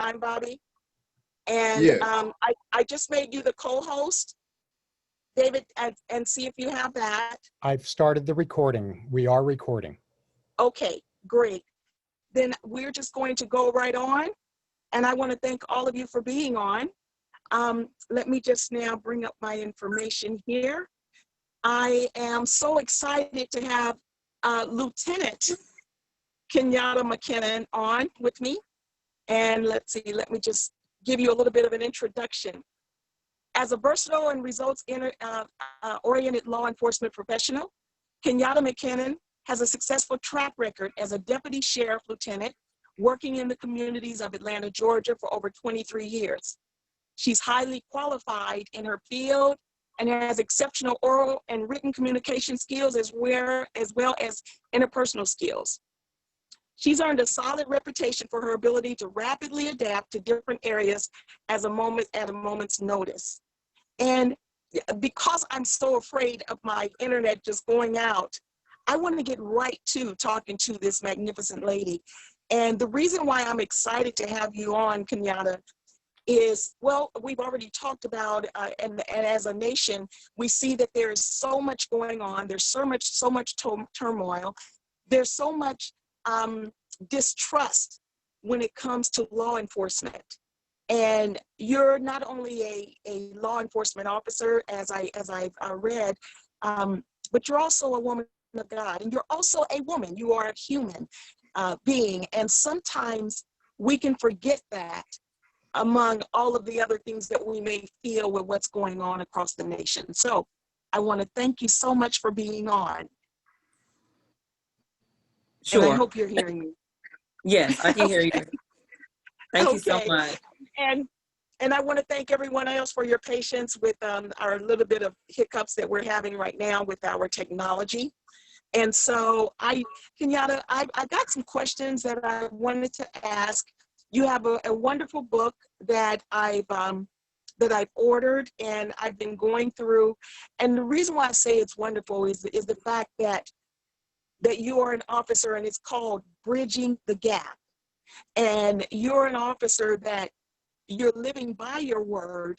time, Bobby. And Yes. I just made you the co-host, David, and see if you have that. I've started the recording. We are recording. Okay, great. Then we're just going to go right on. And I want to thank all of you for being on. Let me just now bring up my information here. I am so excited to have Lieutenant Kenyatta McKinnon on with me. And let's see, let me just give you a little bit of an introduction. As a versatile and results-oriented law enforcement professional, Kenyatta McKinnon has a successful track record as a deputy sheriff lieutenant working in the communities of Atlanta, Georgia for over 23 years. She's highly qualified in her field and has exceptional oral and written communication skills as well as interpersonal skills. She's earned a solid reputation for her ability to rapidly adapt to different areas at a moment's notice. And because I'm so afraid of my internet just going out, I want to get right to talking to this magnificent lady. And the reason why I'm excited to have you on, Kenyatta, is, well, we've already talked about, and as a nation, we see that there is so much going on. There's so much turmoil. There's so much distrust when it comes to law enforcement. And you're not only a law enforcement officer, as I've read, but you're also a woman of God, and you're also a woman. You are a human being, and sometimes we can forget that among all of the other things that we may feel with what's going on across the nation. So I want to thank you so much for being on. Sure. And I hope you're hearing me. Yes, I can hear you. Thank you so Okay. much. And I want to thank everyone else for your patience with our little bit of hiccups that we're having right now with our technology. And so Kenyatta, I got some questions that I wanted to ask. You have a wonderful book that I've ordered and I've been going through. And the reason why I say it's wonderful is the fact that you are an officer, and it's called Bridging the Gap. And you're an officer that you're living by your word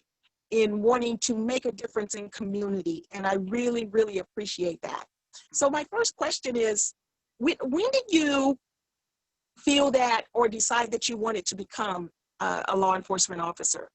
in wanting to make a difference in community. And I really, really appreciate that. So my first question is, when did you feel that or decide that you wanted to become a law enforcement officer?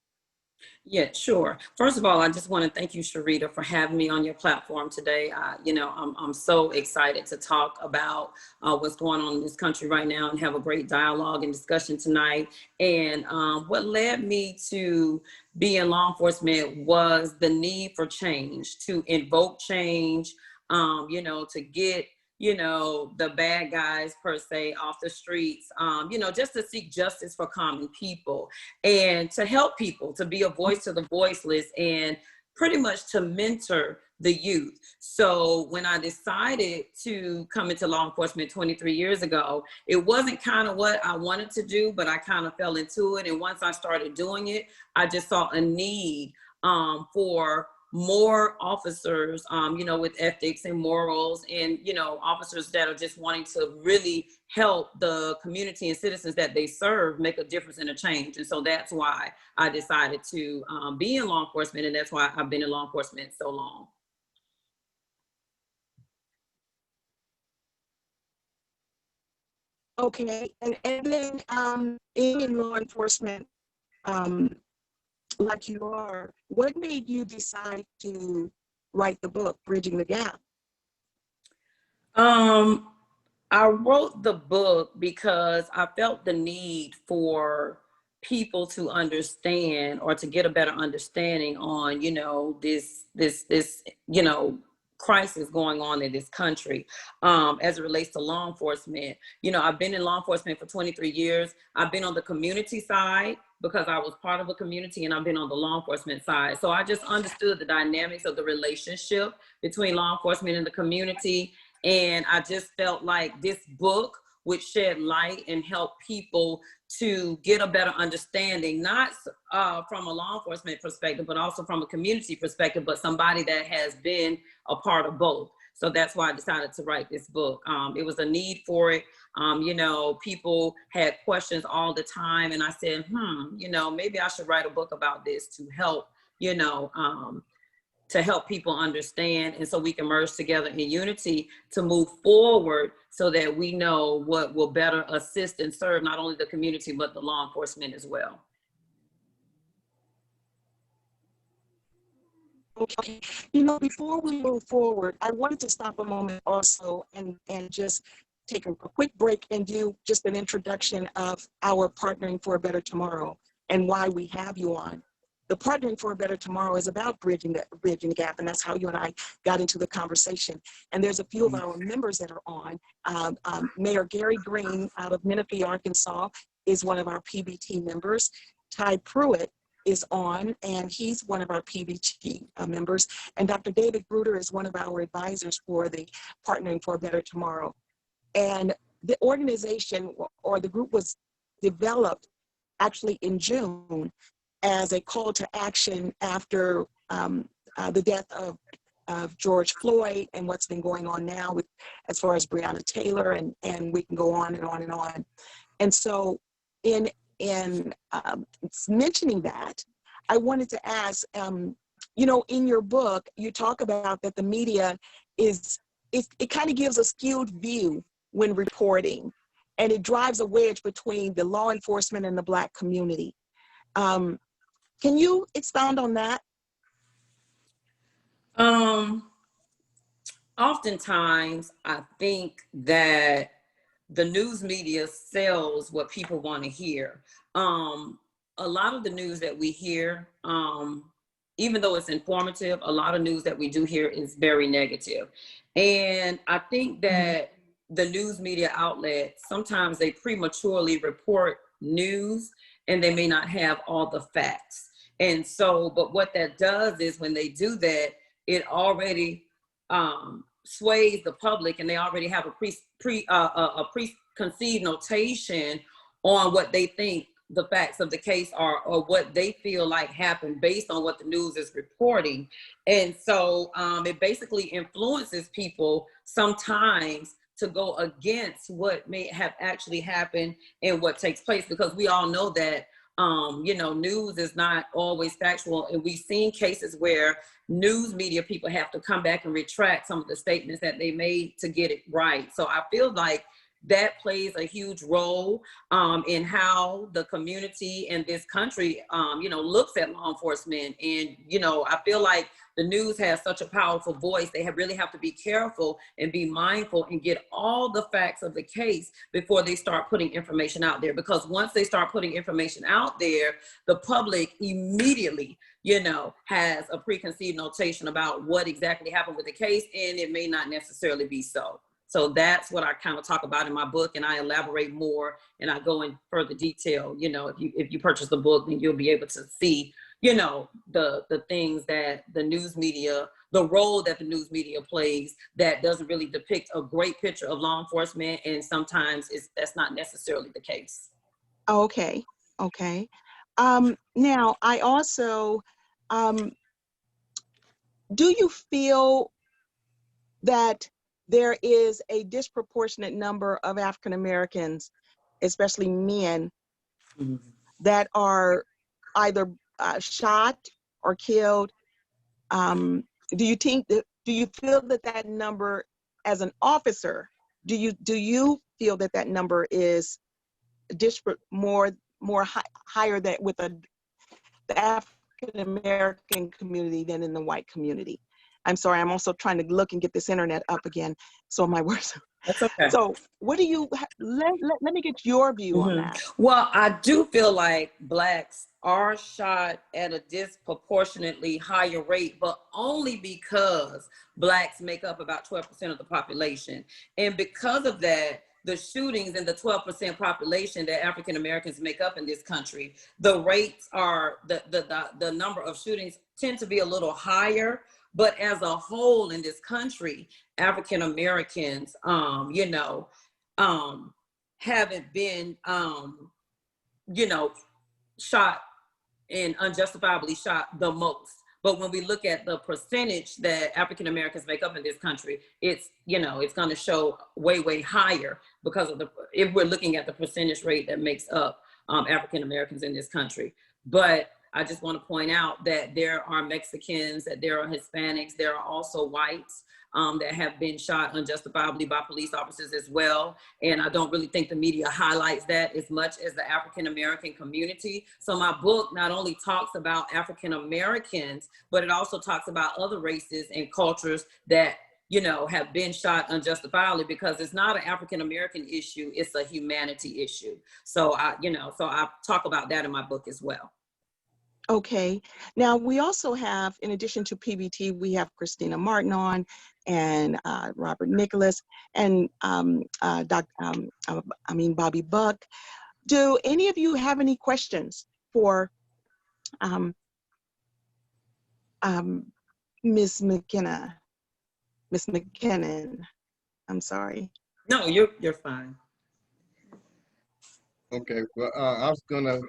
Yeah, sure. First of all, I just want to thank you, Sharita, for having me on your platform today. I'm so excited to talk about what's going on in this country right now and have a great dialogue and discussion tonight. And what led me to be in law enforcement was the need for change, to invoke change, to get the bad guys per se off the streets, just to seek justice for common people and to help people, to be a voice to the voiceless and pretty much to mentor the youth. So when I decided to come into law enforcement 23 years ago, it wasn't kind of what I wanted to do, but I kind of fell into it. And once I started doing it, I just saw a need for more officers, with ethics and morals, and, officers that are just wanting to really help the community and citizens that they serve make a difference and a change. And so that's why I decided to be in law enforcement, and that's why I've been in law enforcement so long. Okay, and then being in law enforcement, like you are, what made you decide to write the book, Bridging the Gap? I wrote the book because I felt the need for people to understand, or to get a better understanding on, this crisis going on in this country as it relates to law enforcement. I've been in law enforcement for 23 years. I've been on the community side because I was part of a community, and I've been on the law enforcement side. So I just understood the dynamics of the relationship between law enforcement and the community. And I just felt like this book would shed light and help people to get a better understanding, not from a law enforcement perspective, but also from a community perspective, but somebody that has been a part of both. So that's why I decided to write this book. It was a need for it. You know, people had questions all the time, and I said, you know, maybe I should write a book about this to help, you know, to help people understand, and so we can merge together in unity to move forward so that we know what will better assist and serve not only the community, but the law enforcement as well. Okay, you know, before we move forward, I wanted to stop a moment also and just take a quick break and do just an introduction of our Partnering for a Better Tomorrow and why we have you on. The Partnering for a Better Tomorrow is about bridging the gap, and that's how you and I got into the conversation. And there's a few of our members that are on. Mayor Gary Green out of Menifee, Arkansas is one of our PBT members. Ty Pruitt is on, and he's one of our PBT members. And Dr. David Bruder is one of our advisors for the Partnering for a Better Tomorrow. And the organization or the group was developed actually in June as a call to action after the death of George Floyd and what's been going on now with as far as Breonna Taylor, and we can go on and on and on. And so in mentioning that, I wanted to ask, you know, in your book, you talk about that the media it kind of gives a skewed view when reporting, and it drives a wedge between the law enforcement and the Black community. Can you expound on that? Oftentimes, I think that the news media sells what people want to hear. A lot of the news that we hear, even though it's informative, a lot of news that we do hear is very negative. And I think that the news media outlets, sometimes they prematurely report news and they may not have all the facts. And so, but what that does is when they do that, it already sways the public, and they already have a preconceived notation on what they think the facts of the case are, or what they feel like happened based on what the news is reporting. And so it basically influences people sometimes to go against what may have actually happened and what takes place, because we all know that you know, news is not always factual, and we've seen cases where news media people have to come back and retract some of the statements that they made to get it right. So I feel like that plays a huge role in how the community and this country, you know, looks at law enforcement. And, you know, I feel like the news has such a powerful voice. They really have to be careful and be mindful and get all the facts of the case before they start putting information out there. Because once they start putting information out there, the public immediately, you know, has a preconceived notation about what exactly happened with the case, and it may not necessarily be so. So that's what I kind of talk about in my book, and I elaborate more and I go in further detail. You know, if you purchase the book, then you'll be able to see, you know, the things that the news media, the role that the news media plays that doesn't really depict a great picture of law enforcement, and sometimes that's not necessarily the case. Okay, okay. Now, I also, do you feel that there is a disproportionate number of African Americans, especially men, that are either shot or killed? Do you feel that number, as an officer, do you feel that number is higher that with the African American community than in the white community? I'm sorry, I'm also trying to look and get this internet up again, so my words. That's okay. So what do you, let me get your view on that. Well, I do feel like Blacks are shot at a disproportionately higher rate, but only because Blacks make up about 12% of the population. And because of that, the shootings in the 12% population that African Americans make up in this country, the rates are, the number of shootings tend to be a little higher. But as a whole in this country, African Americans, you know, haven't been, you know, shot and unjustifiably shot the most. But when we look at the percentage that African Americans make up in this country, it's, you know, it's going to show way, way higher because of if we're looking at the percentage rate that makes up African Americans in this country. But I just want to point out that there are Mexicans, that there are Hispanics, there are also whites that have been shot unjustifiably by police officers as well. And I don't really think the media highlights that as much as the African American community. So my book not only talks about African Americans, but it also talks about other races and cultures that, you know, have been shot unjustifiably, because it's not an African American issue, it's a humanity issue. So I talk about that in my book as well. Okay. Now, we also have, in addition to PBT, we have Christina Martin on, and Robert Nicholas, and Bobby Buck. Do any of you have any questions for Ms. McKinnon? Ms. McKinnon, I'm sorry. No, you're fine. Okay, well,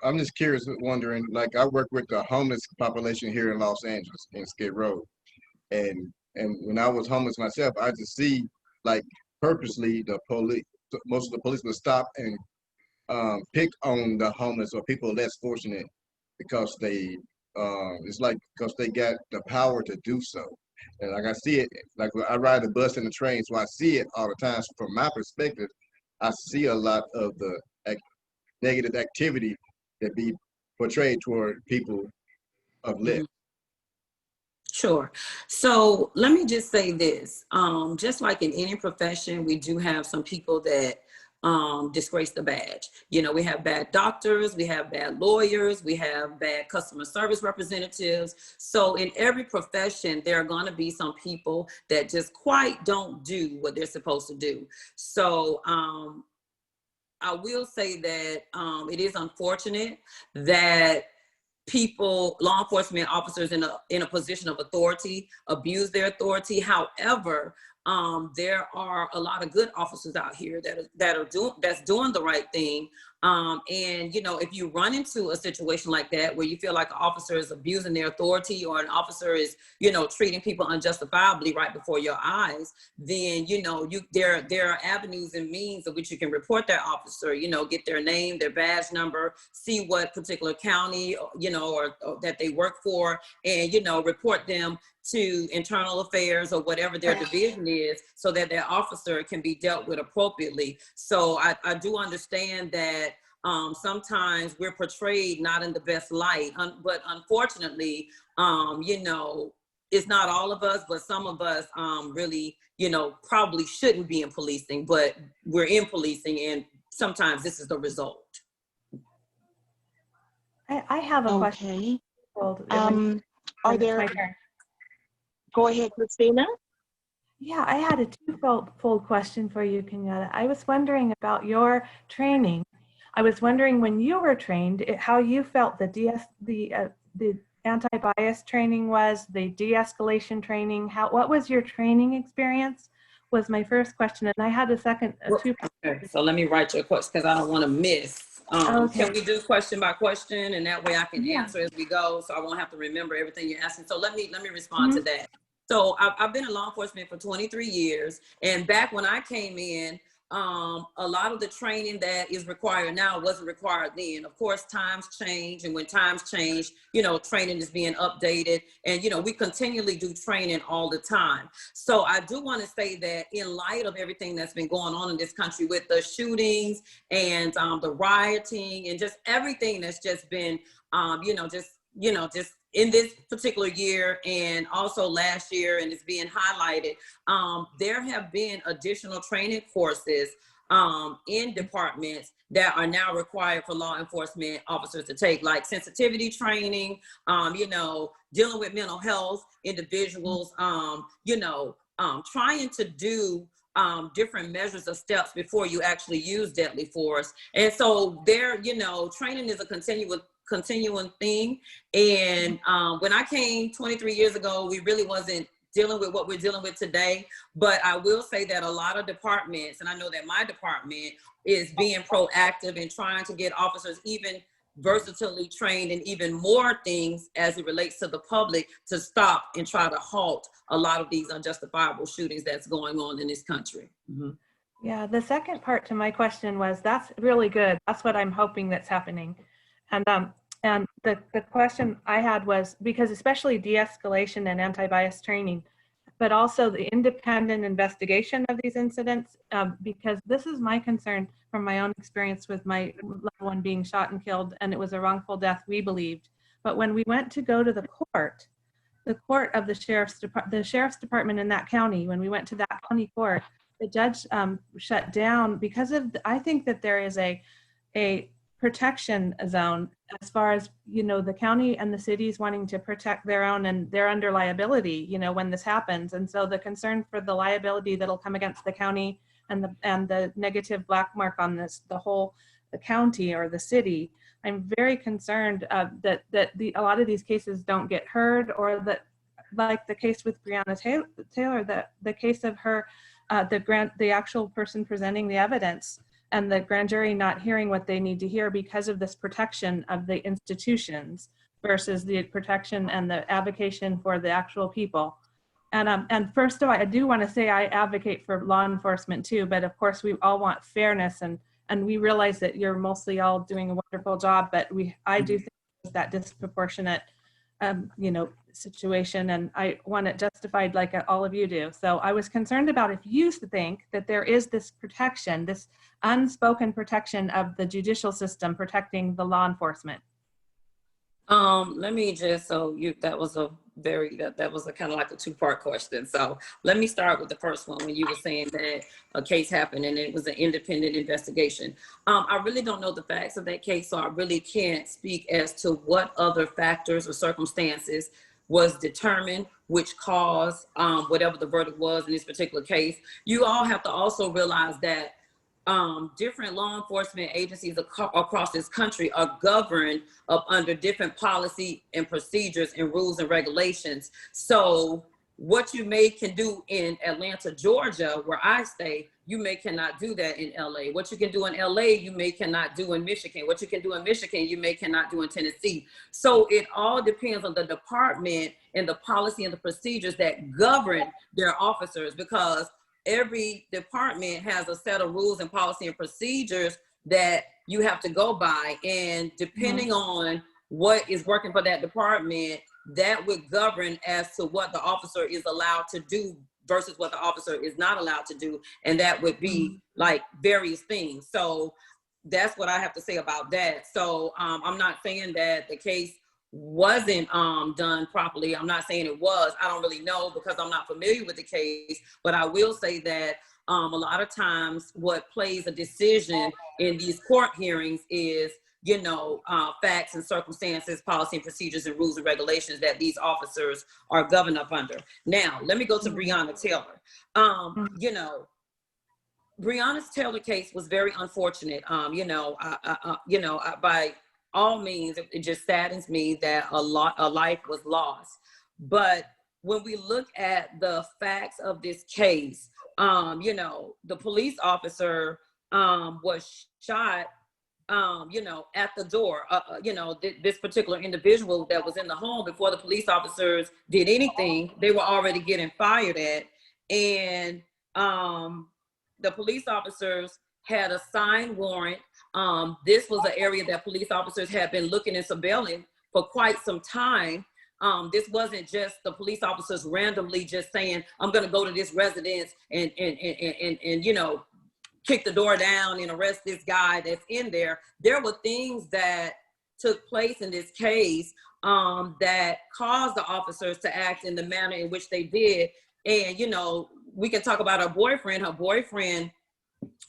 I'm just curious, wondering, like, I work with the homeless population here in Los Angeles, in Skid Row. And when I was homeless myself, I just see, like, purposely the police, most of the police would stop and pick on the homeless or people less fortunate because they, it's like, because they got the power to do so. And like, I see it, like, I ride the bus and the train, so I see it all the time. So from my perspective, I see a lot of the negative activity that be portrayed toward people of less. Sure. So let me just say this. Just like in any profession, we do have some people that disgrace the badge. You know, we have bad doctors, we have bad lawyers, we have bad customer service representatives. So in every profession, there are going to be some people that just quite don't do what they're supposed to do. So I will say that it is unfortunate that law enforcement officers in a position of authority abuse their authority. However, there are a lot of good officers out here that's doing the right thing. And, you know, if you run into a situation like that where you feel like an officer is abusing their authority, or an officer is, you know, treating people unjustifiably right before your eyes, then, you know, there are avenues and means of which you can report that officer, you know, get their name, their badge number, see what particular county, you know, or that they work for, and, you know, report them to internal affairs or whatever their division is, so that their officer can be dealt with appropriately. So I do understand that sometimes we're portrayed not in the best light, but unfortunately, you know, it's not all of us, but some of us really, you know, probably shouldn't be in policing, but we're in policing, and sometimes this is the result. I have a question. Okay. Are there? My turn. Go ahead, Christina. Yeah, I had a twofold question for you, Kenyatta. I was wondering about your training. I was wondering, when you were trained, how you felt the anti-bias training was, the de-escalation training. What was your training experience? Was my first question, and I had a second. Okay, so let me write your question, because I don't want to miss. Okay. Can we do question by question, and that way I can answer as we go, so I won't have to remember everything you're asking. So let me respond to that. So I've been in law enforcement for 23 years, and back when I came in, a lot of the training that is required now wasn't required then. Of course, times change, and when times change, you know, training is being updated, and, you know, we continually do training all the time. So I do want to say that in light of everything that's been going on in this country with the shootings and the rioting and just everything that's just been, just in this particular year, and also last year, and it's being highlighted, there have been additional training courses in departments that are now required for law enforcement officers to take, like sensitivity training, dealing with mental health individuals, trying to do different measures of steps before you actually use deadly force. And so training is a continuing thing. And when I came 23 years ago, we really wasn't dealing with what we're dealing with today. But I will say that a lot of departments, and I know that my department is being proactive and trying to get officers even versatilely trained in even more things as it relates to the public to stop and try to halt a lot of these unjustifiable shootings that's going on in this country. Mm-hmm. Yeah, the second part to my question was, that's really good. That's what I'm hoping that's happening. And the question I had was, because especially de-escalation and anti-bias training, but also the independent investigation of these incidents, because this is my concern from my own experience with my loved one being shot and killed, and it was a wrongful death, we believed. But when we went to go to the court of the sheriff's department in that county, when we went to that county court, the judge shut down because of, I think that there is a protection zone as far as, you know, the county and the cities wanting to protect their own, and they're under liability, you know, when this happens. And so the concern for the liability that'll come against the county and the negative black mark on this, the whole county or the city, I'm very concerned that a lot of these cases don't get heard, or that, like the case with Breonna Taylor, the case of her, the actual person presenting the evidence, and the grand jury not hearing what they need to hear because of this protection of the institutions versus the protection and the advocacy for the actual people. And first of all, I do want to say I advocate for law enforcement too, but of course we all want fairness, and we realize that you're mostly all doing a wonderful job, but I do think that disproportionate you know, situation, and I want it justified like all of you do. So I was concerned about if you think that there is this protection, this unspoken protection of the judicial system protecting the law enforcement. Let me just, that was a kind of like a two-part question. So let me start with the first one, when you were saying that a case happened and it was an independent investigation. I really don't know the facts of that case, so I really can't speak as to what other factors or circumstances was determined, which caused whatever the verdict was in this particular case. You all have to also realize that different law enforcement agencies across this country are governed up under different policy and procedures and rules and regulations. So what you can do in Atlanta, Georgia, where I stay, you cannot do that in LA. What you can do in LA, you cannot do in Michigan. What you can do in Michigan, you cannot do in Tennessee. So it all depends on the department and the policy and the procedures that govern their officers, because every department has a set of rules and policy and procedures that you have to go by. And depending on what is working for that department, that would govern as to what the officer is allowed to do versus what the officer is not allowed to do. And that would be like various things. So that's what I have to say about that. So I'm not saying that the case wasn't done properly. I'm not saying it was. I don't really know because I'm not familiar with the case, but I will say that a lot of times what plays a decision in these court hearings is, you know, facts and circumstances, policy and procedures and rules and regulations that these officers are governed up under. Now, let me go to Breonna Taylor. You know, Breonna's Taylor case was very unfortunate. By all means, it just saddens me that a life was lost. But when we look at the facts of this case, the police officer was shot, at the door. This particular individual that was in the home, before the police officers did anything, they were already getting fired at. And the police officers had a signed warrant. This was an area that police officers had been looking and surveilling for quite some time. This wasn't just the police officers randomly just saying, I'm going to go to this residence and kick the door down and arrest this guy that's in there. There were things that took place in this case that caused the officers to act in the manner in which they did. And, we can talk about her boyfriend. Her boyfriend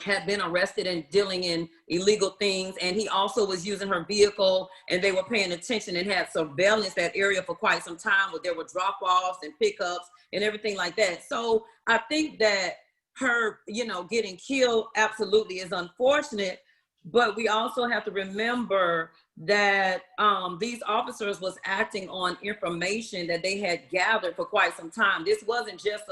had been arrested and dealing in illegal things, and he also was using her vehicle, and they were paying attention and had surveillance that area for quite some time, where there were drop-offs and pickups and everything like that. So I think that her, getting killed absolutely is unfortunate, But we also have to remember that these officers was acting on information that they had gathered for quite some time. This wasn't just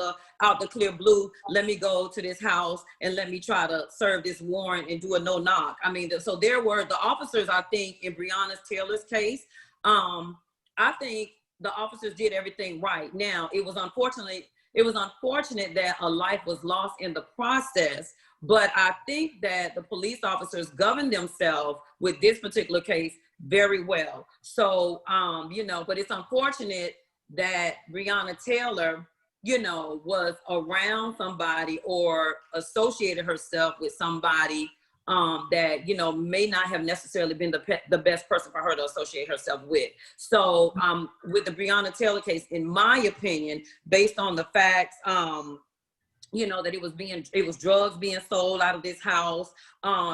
out the clear blue, let me go to this house and let me try to serve this warrant and do a no knock. I mean, so there were the officers, I think, in Breonna Taylor's case, I think the officers did everything right. Now, it was unfortunate that a life was lost in the process, but I think that the police officers governed themselves with this particular case very well. So, you know, but it's unfortunate that Breonna Taylor, you know, was around somebody or associated herself with somebody that, you know, may not have necessarily been the best person for her to associate herself with. So with the Breonna Taylor case, in my opinion, based on the facts, you know, that it was drugs being sold out of this house,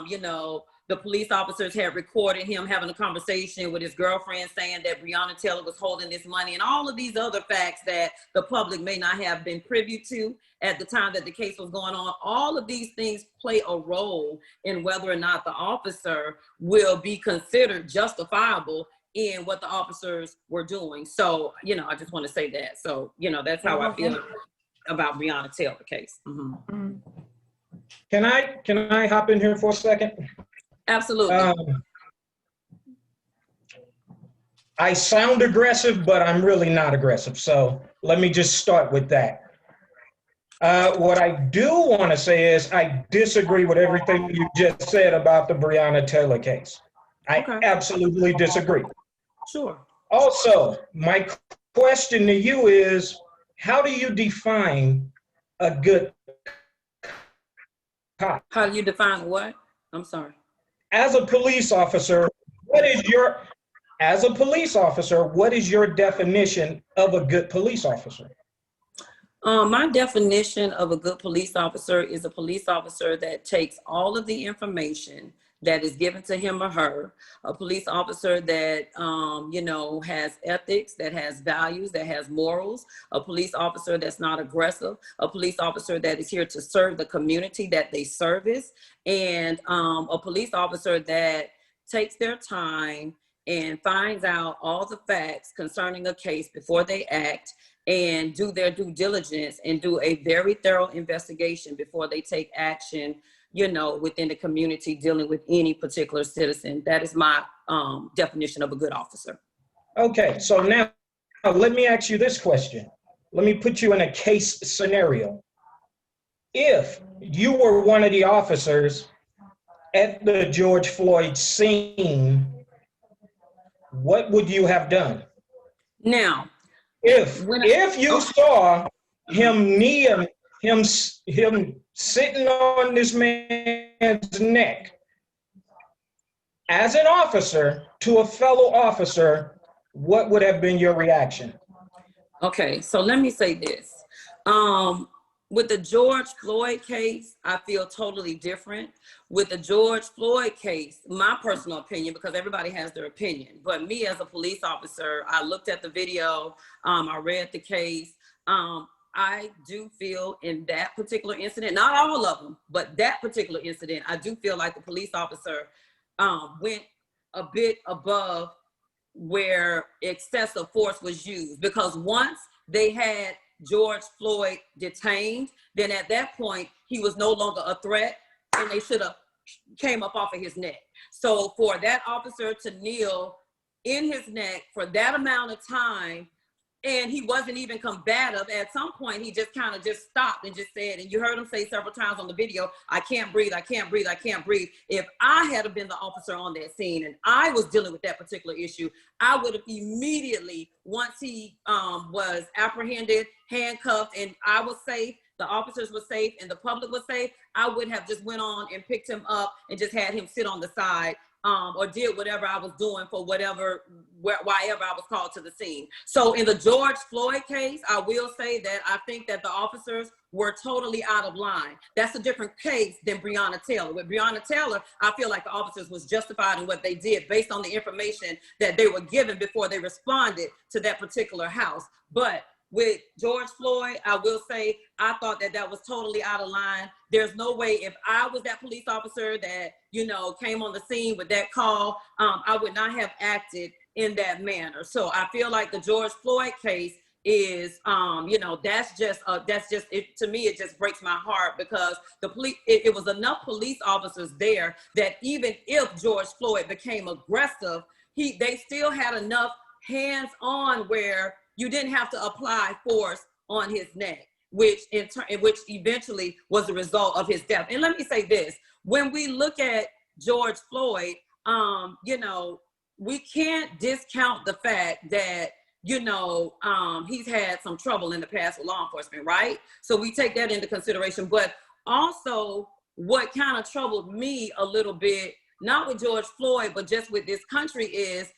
you know, the police officers had recorded him having a conversation with his girlfriend saying that Breonna Taylor was holding this money, and all of these other facts that the public may not have been privy to at the time that the case was going on. All of these things play a role in whether or not the officer will be considered justifiable in what the officers were doing. So, you know, I just want to say that. So, you know, that's how I feel about Breonna Taylor case. Mm-hmm. Can I hop in here for a second? Absolutely. I sound aggressive, but I'm really not aggressive. So let me just start with that. What I do want to say is I disagree with everything you just said about the Breonna Taylor case. I absolutely disagree. Sure. Also, my question to you is, how do you define a good cop? How do you define what? I'm sorry. As a police officer, what is your definition of a good police officer? My definition of a good police officer is a police officer that takes all of the information that is given to him or her, a police officer that, you know, has ethics, that has values, that has morals, a police officer that's not aggressive, a police officer that is here to serve the community that they service, and a police officer that takes their time and finds out all the facts concerning a case before they act and do their due diligence and do a very thorough investigation before they take action, you know, within the community dealing with any particular citizen. That is my definition of a good officer. Okay, so now let me ask you this question. Let me put you in a case scenario. If you were one of the officers at the George Floyd scene, what would you have done? Now, if you saw him him sitting on this man's neck, as an officer to a fellow officer, what would have been your reaction? Okay, so let me say this. With the George Floyd case, I feel totally different. With the George Floyd case, my personal opinion, because everybody has their opinion, but me as a police officer, I looked at the video, I read the case. I do feel in that particular incident, not all of them, but that particular incident, I do feel like the police officer went a bit above where excessive force was used, because once they had George Floyd detained, then at that point, he was no longer a threat and they should have came up off of his neck. So for that officer to kneel in his neck for that amount of time, and he wasn't even combative, at some point, he just kind of just stopped and just said, and you heard him say several times on the video, I can't breathe, I can't breathe, I can't breathe. If I had been the officer on that scene and I was dealing with that particular issue, I would have immediately, once he was apprehended, handcuffed, and I was safe, the officers were safe, and the public was safe, I would have just went on and picked him up and just had him sit on the side, or did whatever I was doing for whatever, wherever I was called to the scene. So in the George Floyd case, I will say that I think that the officers were totally out of line. That's a different case than Breonna Taylor. With Breonna Taylor, I feel like the officers was justified in what they did based on the information that they were given before they responded to that particular house. But with George Floyd, I will say I thought that that was totally out of line. There's no way, if I was that police officer that, you know, came on the scene with that call, I would not have acted in that manner. So I feel like the George Floyd case is, you know, that's just it, to me, it just breaks my heart, because the police, it was enough police officers there that even if George Floyd became aggressive, they still had enough hands on where you didn't have to apply force on his neck, which eventually was the result of his death. And let me say this, when we look at George Floyd, you know, we can't discount the fact that, you know, he's had some trouble in the past with law enforcement, right? So we take that into consideration. But also what kind of troubled me a little bit, not with George Floyd, but just with this country, is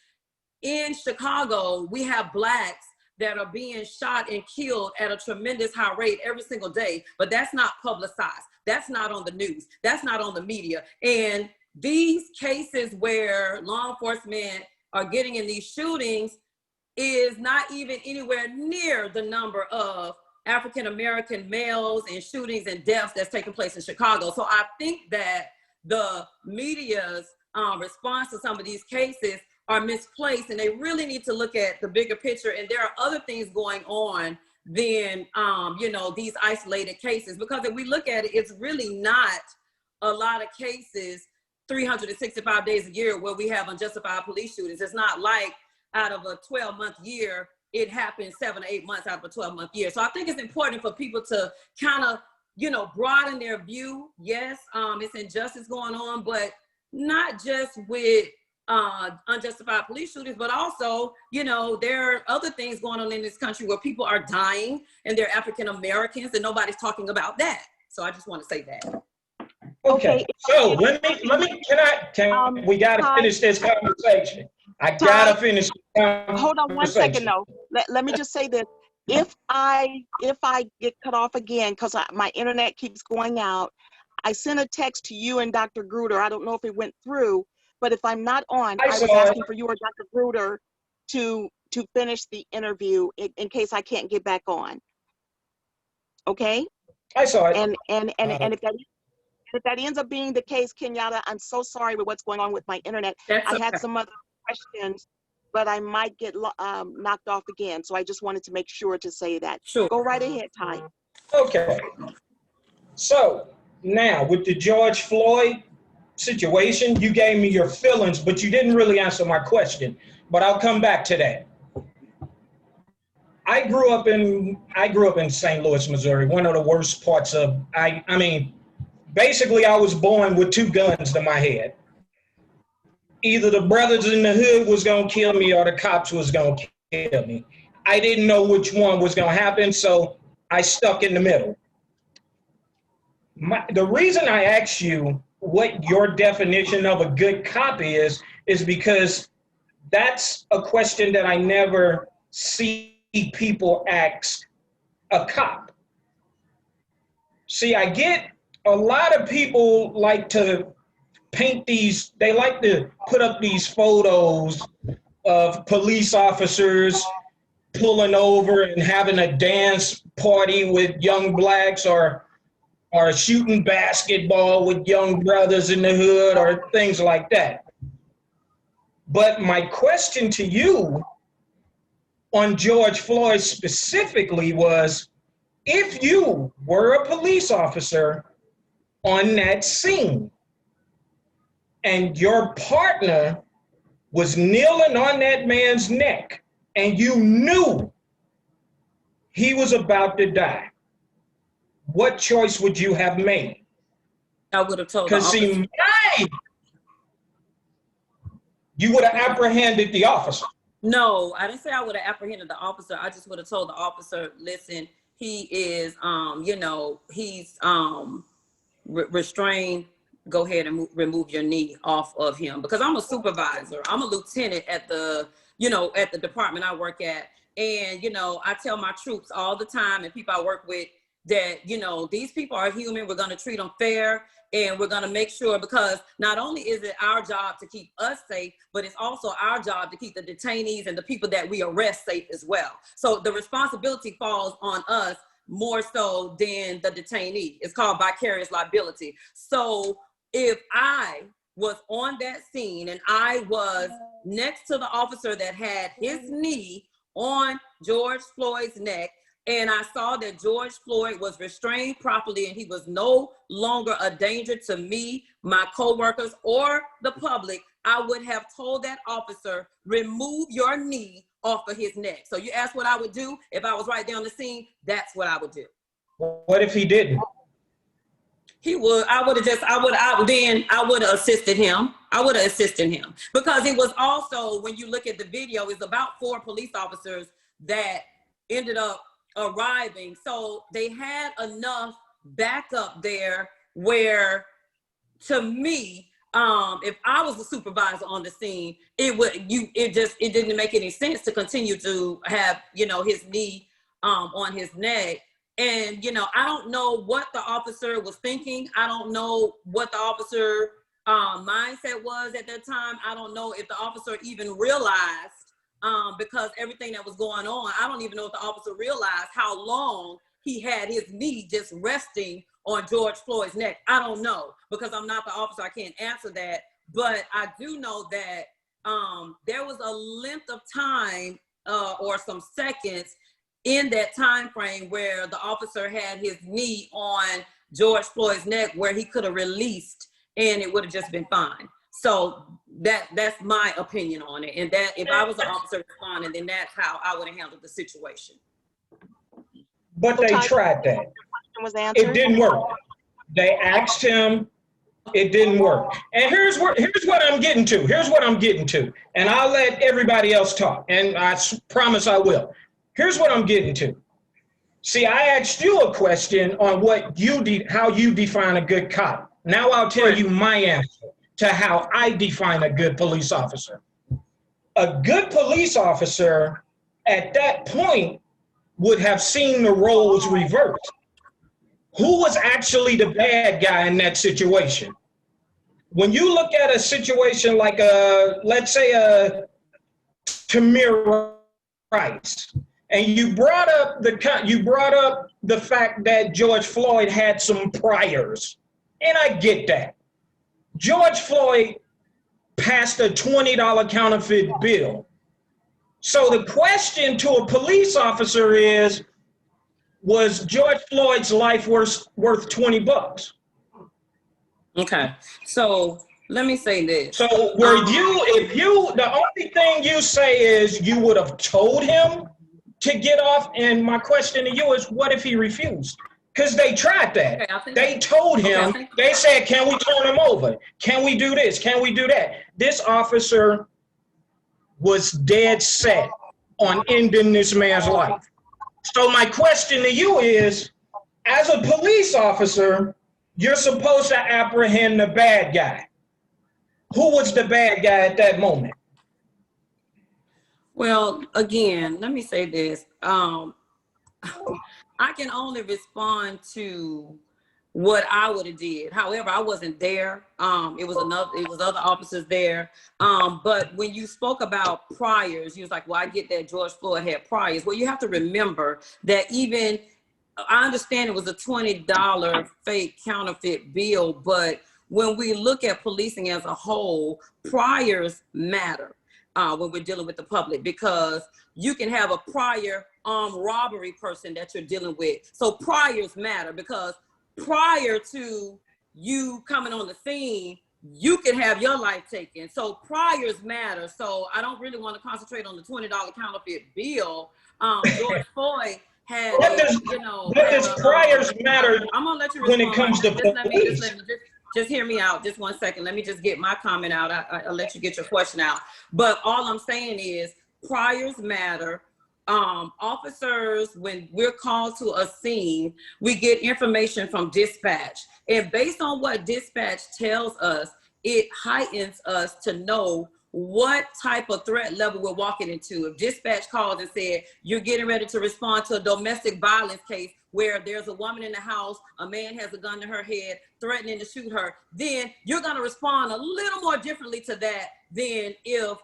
in Chicago, we have Blacks that are being shot and killed at a tremendous high rate every single day, but that's not publicized. That's not on the news. That's not on the media. And these cases where law enforcement are getting in these shootings is not even anywhere near the number of African-American males and shootings and deaths that's taking place in Chicago. So I think that the media's response to some of these cases are misplaced, and they really need to look at the bigger picture. And there are other things going on than, you know, these isolated cases, because if we look at it, it's really not a lot of cases 365 days a year where we have unjustified police shootings. It's not like out of a 12-month year, it happens 7 or 8 months out of a 12-month year. So I think it's important for people to kind of, you know, broaden their view. Yes, it's injustice going on, but not just with unjustified police shootings, but also, you know, there are other things going on in this country where people are dying and they're African Americans, and nobody's talking about that. So I just want to say that. Okay, so let me, we gotta finish this conversation. I gotta finish this conversation. Hold on 1 second though. Let me just say this. If I get cut off again, because my internet keeps going out, I sent a text to you and Dr. Gruder. I don't know if it went through, but if I'm not on, I was asking for you or Dr. Gruder to finish the interview in case I can't get back on. Okay? I saw it. And if that ends up being the case, Kenyatta, I'm so sorry with what's going on with my internet. I had some other questions, but I might get knocked off again. So I just wanted to make sure to say that. Sure. Go right ahead, Ty. Okay. So now with the George Floyd situation, you gave me your feelings, but you didn't really answer my question. But I'll come back to that. I grew up in St. Louis, Missouri, one of the worst parts of, I mean, basically I was born with 2 guns to my head. Either the brothers in the hood was gonna kill me or the cops was gonna kill me. I didn't know which one was gonna happen, so I stuck in the middle. The reason I asked you what your definition of a good cop is because that's a question that I never see people ask a cop. See, I get a lot of people like to paint these, they like to put up these photos of police officers pulling over and having a dance party with young Blacks, or shooting basketball with young brothers in the hood, or things like that. But my question to you on George Floyd specifically was, if you were a police officer on that scene and your partner was kneeling on that man's neck and you knew he was about to die, what choice would you have made? I would have told the officer. Because you would have apprehended the officer. No, I didn't say I would have apprehended the officer. I just would have told the officer, listen, he is, you know, he's restrained. Go ahead and remove your knee off of him, because I'm a supervisor. I'm a lieutenant at the, you know, at the department I work at. And, you know, I tell my troops all the time and people I work with, that, you know, these people are human. We're going to treat them fair. And we're going to make sure, because not only is it our job to keep us safe, but it's also our job to keep the detainees and the people that we arrest safe as well. So the responsibility falls on us more so than the detainee. It's called vicarious liability. So if I was on that scene and I was next to the officer that had his knee on George Floyd's neck, and I saw that George Floyd was restrained properly and he was no longer a danger to me, my coworkers, or the public, I would have told that officer, remove your knee off of his neck. So you asked what I would do if I was right there on the scene, that's what I would do. What if he didn't? He would, I would have assisted him. I would have assisted him, because it was also, when you look at the video, it's about 4 police officers that ended up arriving. So they had enough backup there where, to me, if I was the supervisor on the scene, it didn't make any sense to continue to have, you know, his knee on his neck. And, you know, I don't know what the officer was thinking. I don't know what the officer mindset was at that time. I don't know if the officer even realized, because everything that was going on, I don't even know if the officer realized how long he had his knee just resting on George Floyd's neck. I don't know, because I'm not the officer. I can't answer that. But I do know that there was a length of time or some seconds in that time frame where the officer had his knee on George Floyd's neck, where he could have released and it would have just been fine. So that's my opinion on it. And that if I was an officer responding, then that's how I would have handled the situation. But they tried that. It didn't work. They asked him, it didn't work. And here's what I'm getting to. Here's what I'm getting to. And I'll let everybody else talk. And I promise I will. Here's what I'm getting to. See, I asked you a question on how you define a good cop. Now I'll tell you my answer to how I define a good police officer. A good police officer at that point would have seen the roles reversed. Who was actually the bad guy in that situation? When you look at a situation like let's say Tamir Rice, and you brought up the fact that George Floyd had some priors, and I get that. George Floyd passed a $20 counterfeit bill. So the question to a police officer is, was George Floyd's life worth $20? Okay, so let me say this. So the only thing you say is you would have told him to get off, and my question to you is, what if he refused? Because they tried that. Okay, they told him, they said, can we turn him over? Can we do this? Can we do that? This officer was dead set on ending this man's life. So my question to you is, as a police officer, you're supposed to apprehend the bad guy. Who was the bad guy at that moment? Well, again, let me say this. I can only respond to what I would have did. However, I wasn't there. It was other officers there. But when you spoke about priors, you was like, well, I get that George Floyd had priors. Well, you have to remember that I understand it was a $20 fake counterfeit bill, but when we look at policing as a whole, priors matter when we're dealing with the public, because you can have a prior armed robbery person that you're dealing with. So priors matter, because prior to you coming on the scene, you can have your life taken. So priors matter. So I don't really want to concentrate on the $20 counterfeit bill. George Floyd had, does priors matter? I'm gonna let you respond. When it comes to police. Just hear me out. Just 1 second. Let me just get my comment out. I'll let you get your question out. But all I'm saying is priors matter. Officers, when we're called to a scene, we get information from dispatch. And based on what dispatch tells us, it heightens us to know what type of threat level we're walking into. If dispatch calls and said, you're getting ready to respond to a domestic violence case where there's a woman in the house, a man has a gun to her head, threatening to shoot her, then you're gonna respond a little more differently to that than if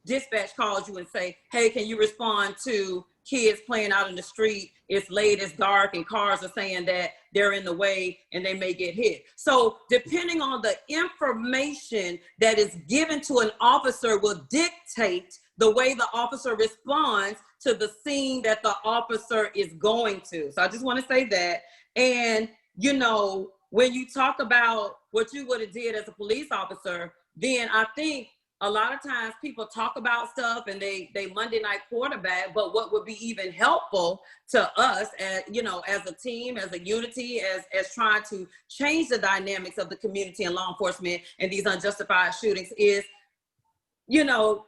dispatch calls you and say, hey, can you respond to kids playing out in the street? It's late, it's dark, and cars are saying that they're in the way and they may get hit. So depending on the information that is given to an officer will dictate the way the officer responds to the scene that the officer is going to. So I just want to say that. And, you know, when you talk about what you would have did as a police officer, then I think a lot of times people talk about stuff and they Monday night quarterback, but what would be even helpful to us as, you know, as a team, as a unity, as trying to change the dynamics of the community and law enforcement and these unjustified shootings is, you know,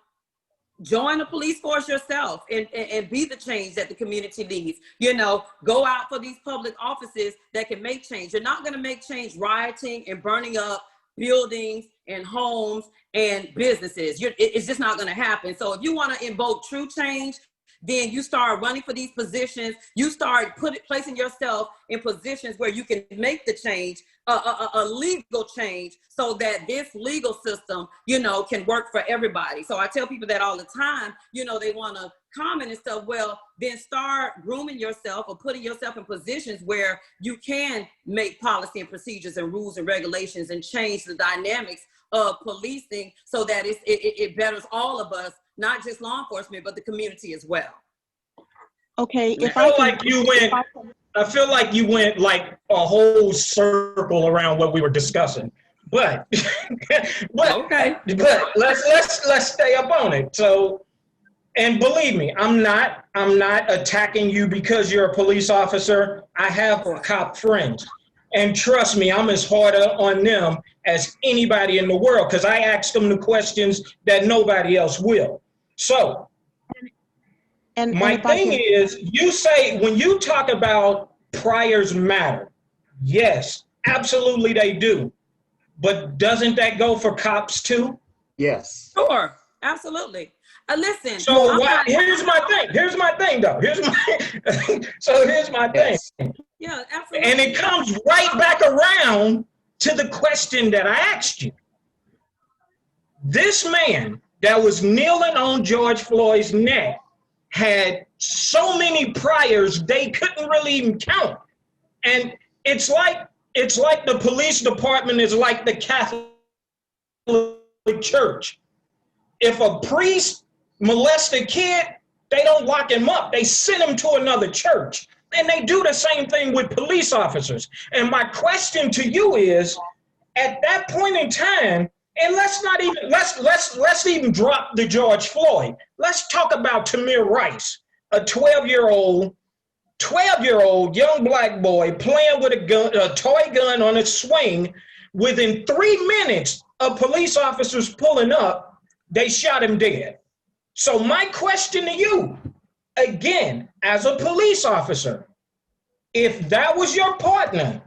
join the police force yourself and be the change that the community needs. You know, go out for these public offices that can make change. You're not going to make change rioting and burning up buildings and homes and businesses. It's just not going to happen. So if you want to invoke true change, then you start running for these positions. You start placing yourself in positions where you can make the change, a legal change, so that this legal system, you know, can work for everybody. So I tell people that all the time. You know, they want to comment and stuff. Well, then start grooming yourself or putting yourself in positions where you can make policy and procedures and rules and regulations and change the dynamics of policing so that it betters all of us, not just law enforcement, but the community as well. Okay, I feel like you went like a whole circle around what we were discussing, but Okay. But let's stay up on it. So, and believe me, I'm not attacking you because you're a police officer. I have cop friends, and trust me, I'm as hard on them as anybody in the world because I ask them the questions that nobody else will. So. And my thing is, you say, when you talk about priors matter, yes, absolutely they do. But doesn't that go for cops too? Yes. Sure, absolutely. Listen. So here's my thing though. Here's my thing. Yeah, absolutely. And it comes right back around to the question that I asked you. This man that was kneeling on George Floyd's neck had so many priors they couldn't really even count. And it's like the police department is like the Catholic Church. If a priest molests a kid, they don't lock him up. They send him to another church. And they do the same thing with police officers. And my question to you is, at that point in time, and let's even drop the George Floyd. Let's talk about Tamir Rice, a 12-year-old young black boy playing with a toy gun on a swing. Within 3 minutes of police officers pulling up, they shot him dead. So my question to you, again, as a police officer, if that was your partner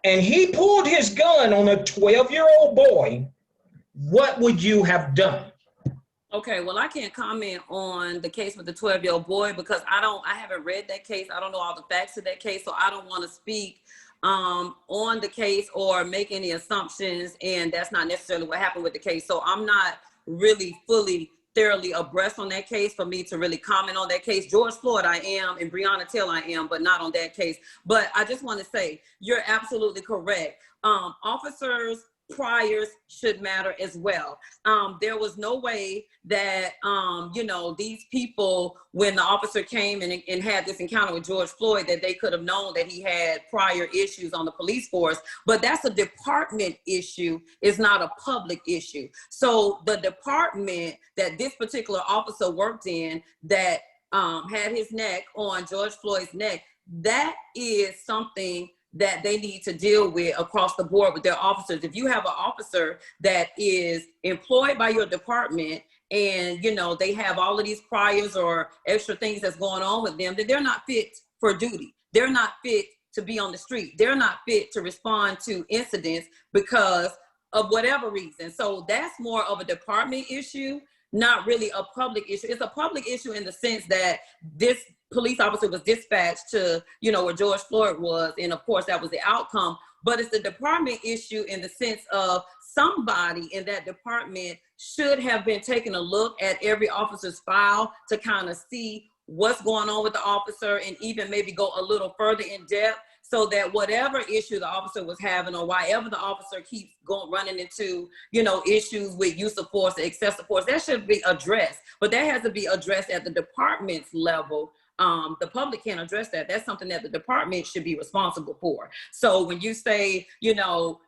and he pulled his gun on a 12-year-old boy, what would you have done? Okay, well, I can't comment on the case with the 12-year-old boy because I haven't read that case. I don't know all the facts of that case, so I don't want to speak on the case or make any assumptions, and that's not necessarily what happened with the case. So I'm not really thoroughly abreast on that case for me to really comment on that case. George Floyd I am, and Breonna Taylor I am, but not on that case. But I just want to say, you're absolutely correct. Officers' priors should matter as well. There was no way that, you know, these people, when the officer came and had this encounter with George Floyd, that they could have known that he had prior issues on the police force. But that's a department issue. It's not a public issue. So the department that this particular officer worked in that had his neck on George Floyd's neck, that is something that they need to deal with across the board with their officers. If you have an officer that is employed by your department and, you know, they have all of these priors or extra things that's going on with them, then they're not fit for duty. They're not fit to be on the street. They're not fit to respond to incidents because of whatever reason. So that's more of a department issue not really a public issue. It's a public issue in the sense that this police officer was dispatched to, you know, where George Floyd was, and of course that was the outcome. But it's the department issue in the sense of somebody in that department should have been taking a look at every officer's file to kind of see what's going on with the officer, and even maybe go a little further in depth, so that whatever issue the officer was having, or why ever the officer keeps running into, you know, issues with use of force, excessive force, that should be addressed. But that has to be addressed at the department's level. The public can't address that. That's something that the department should be responsible for. So when you say, you know,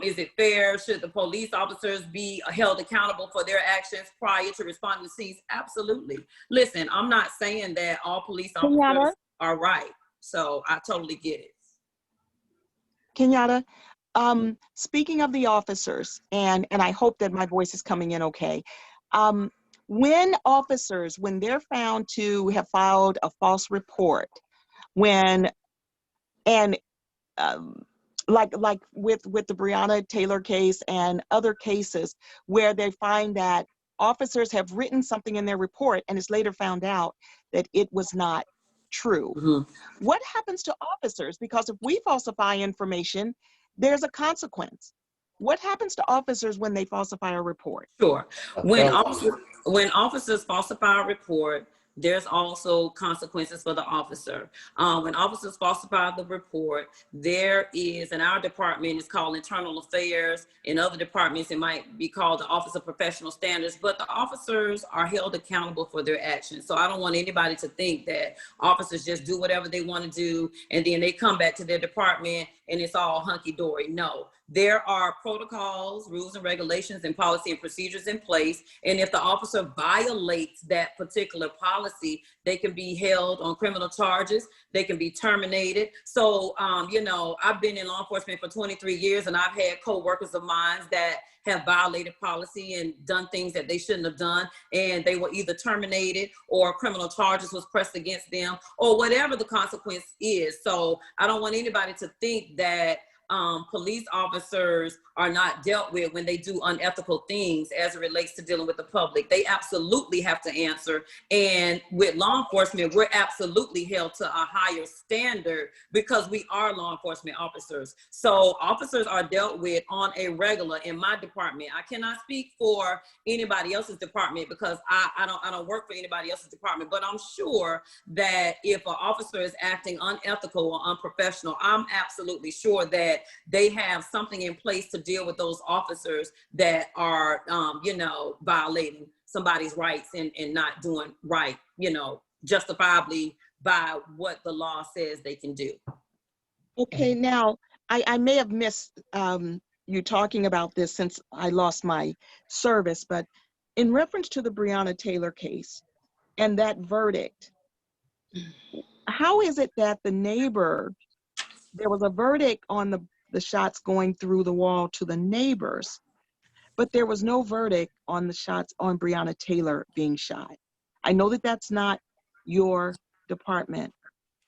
is it fair? Should the police officers be held accountable for their actions prior to responding to scenes? Absolutely. Listen, I'm not saying that all police officers are right. So I totally get it. Kenyatta, speaking of the officers, and I hope that my voice is coming in okay. When officers, when they're found to have filed a false report, like with the Breonna Taylor case and other cases where they find that officers have written something in their report and it's later found out that it was not true. Mm-hmm. What happens to officers? Because if we falsify information, there's a consequence. What happens to officers when they falsify a report? Sure. When officers falsify a report, there's also consequences for the officer. When officers falsify the report, there is, in our department, it's called Internal Affairs. In other departments, it might be called the Office of Professional Standards, but the officers are held accountable for their actions. So I don't want anybody to think that officers just do whatever they want to do, and then they come back to their department and it's all hunky-dory. No. There are protocols, rules and regulations, and policy and procedures in place. And if the officer violates that particular policy, they can be held on criminal charges. They can be terminated. So, you know, I've been in law enforcement for 23 years, and I've had co-workers of mine that have violated policy and done things that they shouldn't have done. And they were either terminated or criminal charges was pressed against them, or whatever the consequence is. So I don't want anybody to think that police officers are not dealt with when they do unethical things as it relates to dealing with the public. They absolutely have to answer. And with law enforcement, we're absolutely held to a higher standard because we are law enforcement officers. So officers are dealt with on a regular in my department. I cannot speak for anybody else's department because I don't work for anybody else's department, but I'm sure that if an officer is acting unethical or unprofessional, I'm absolutely sure that they have something in place to deal with those officers that are, you know, violating somebody's rights and not doing right, you know, justifiably by what the law says they can do. Okay, now I may have missed you talking about this since I lost my service, but in reference to the Breonna Taylor case and that verdict, how is it that the neighbor, there was a verdict on the shots going through the wall to the neighbors, but there was no verdict on the shots on Breonna Taylor being shot? I know that that's not your department,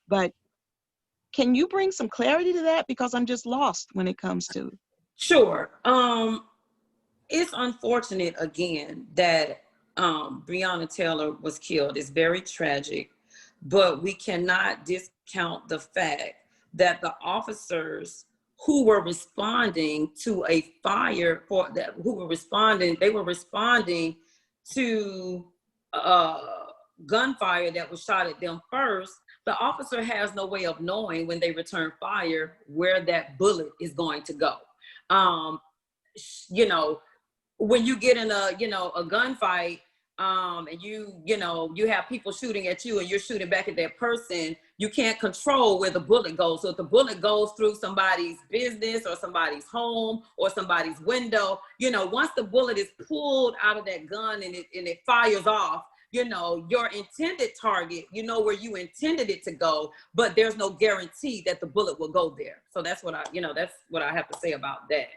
but can you bring some clarity to that? Because I'm just lost when it comes to. Sure. It's unfortunate again that Breonna Taylor was killed. It's very tragic, but we cannot discount the fact that the officers who were responding to a fire they were responding to gunfire that was shot at them first. The officer has no way of knowing when they return fire where that bullet is going to go. You know, when you get in a gunfight, and you have people shooting at you and you're shooting back at that person, you can't control where the bullet goes. So if the bullet goes through somebody's business or somebody's home or somebody's window, you know, once the bullet is pulled out of that gun and it fires off, you know, your intended target, you know where you intended it to go, but there's no guarantee that the bullet will go there. So that's what I have to say about that.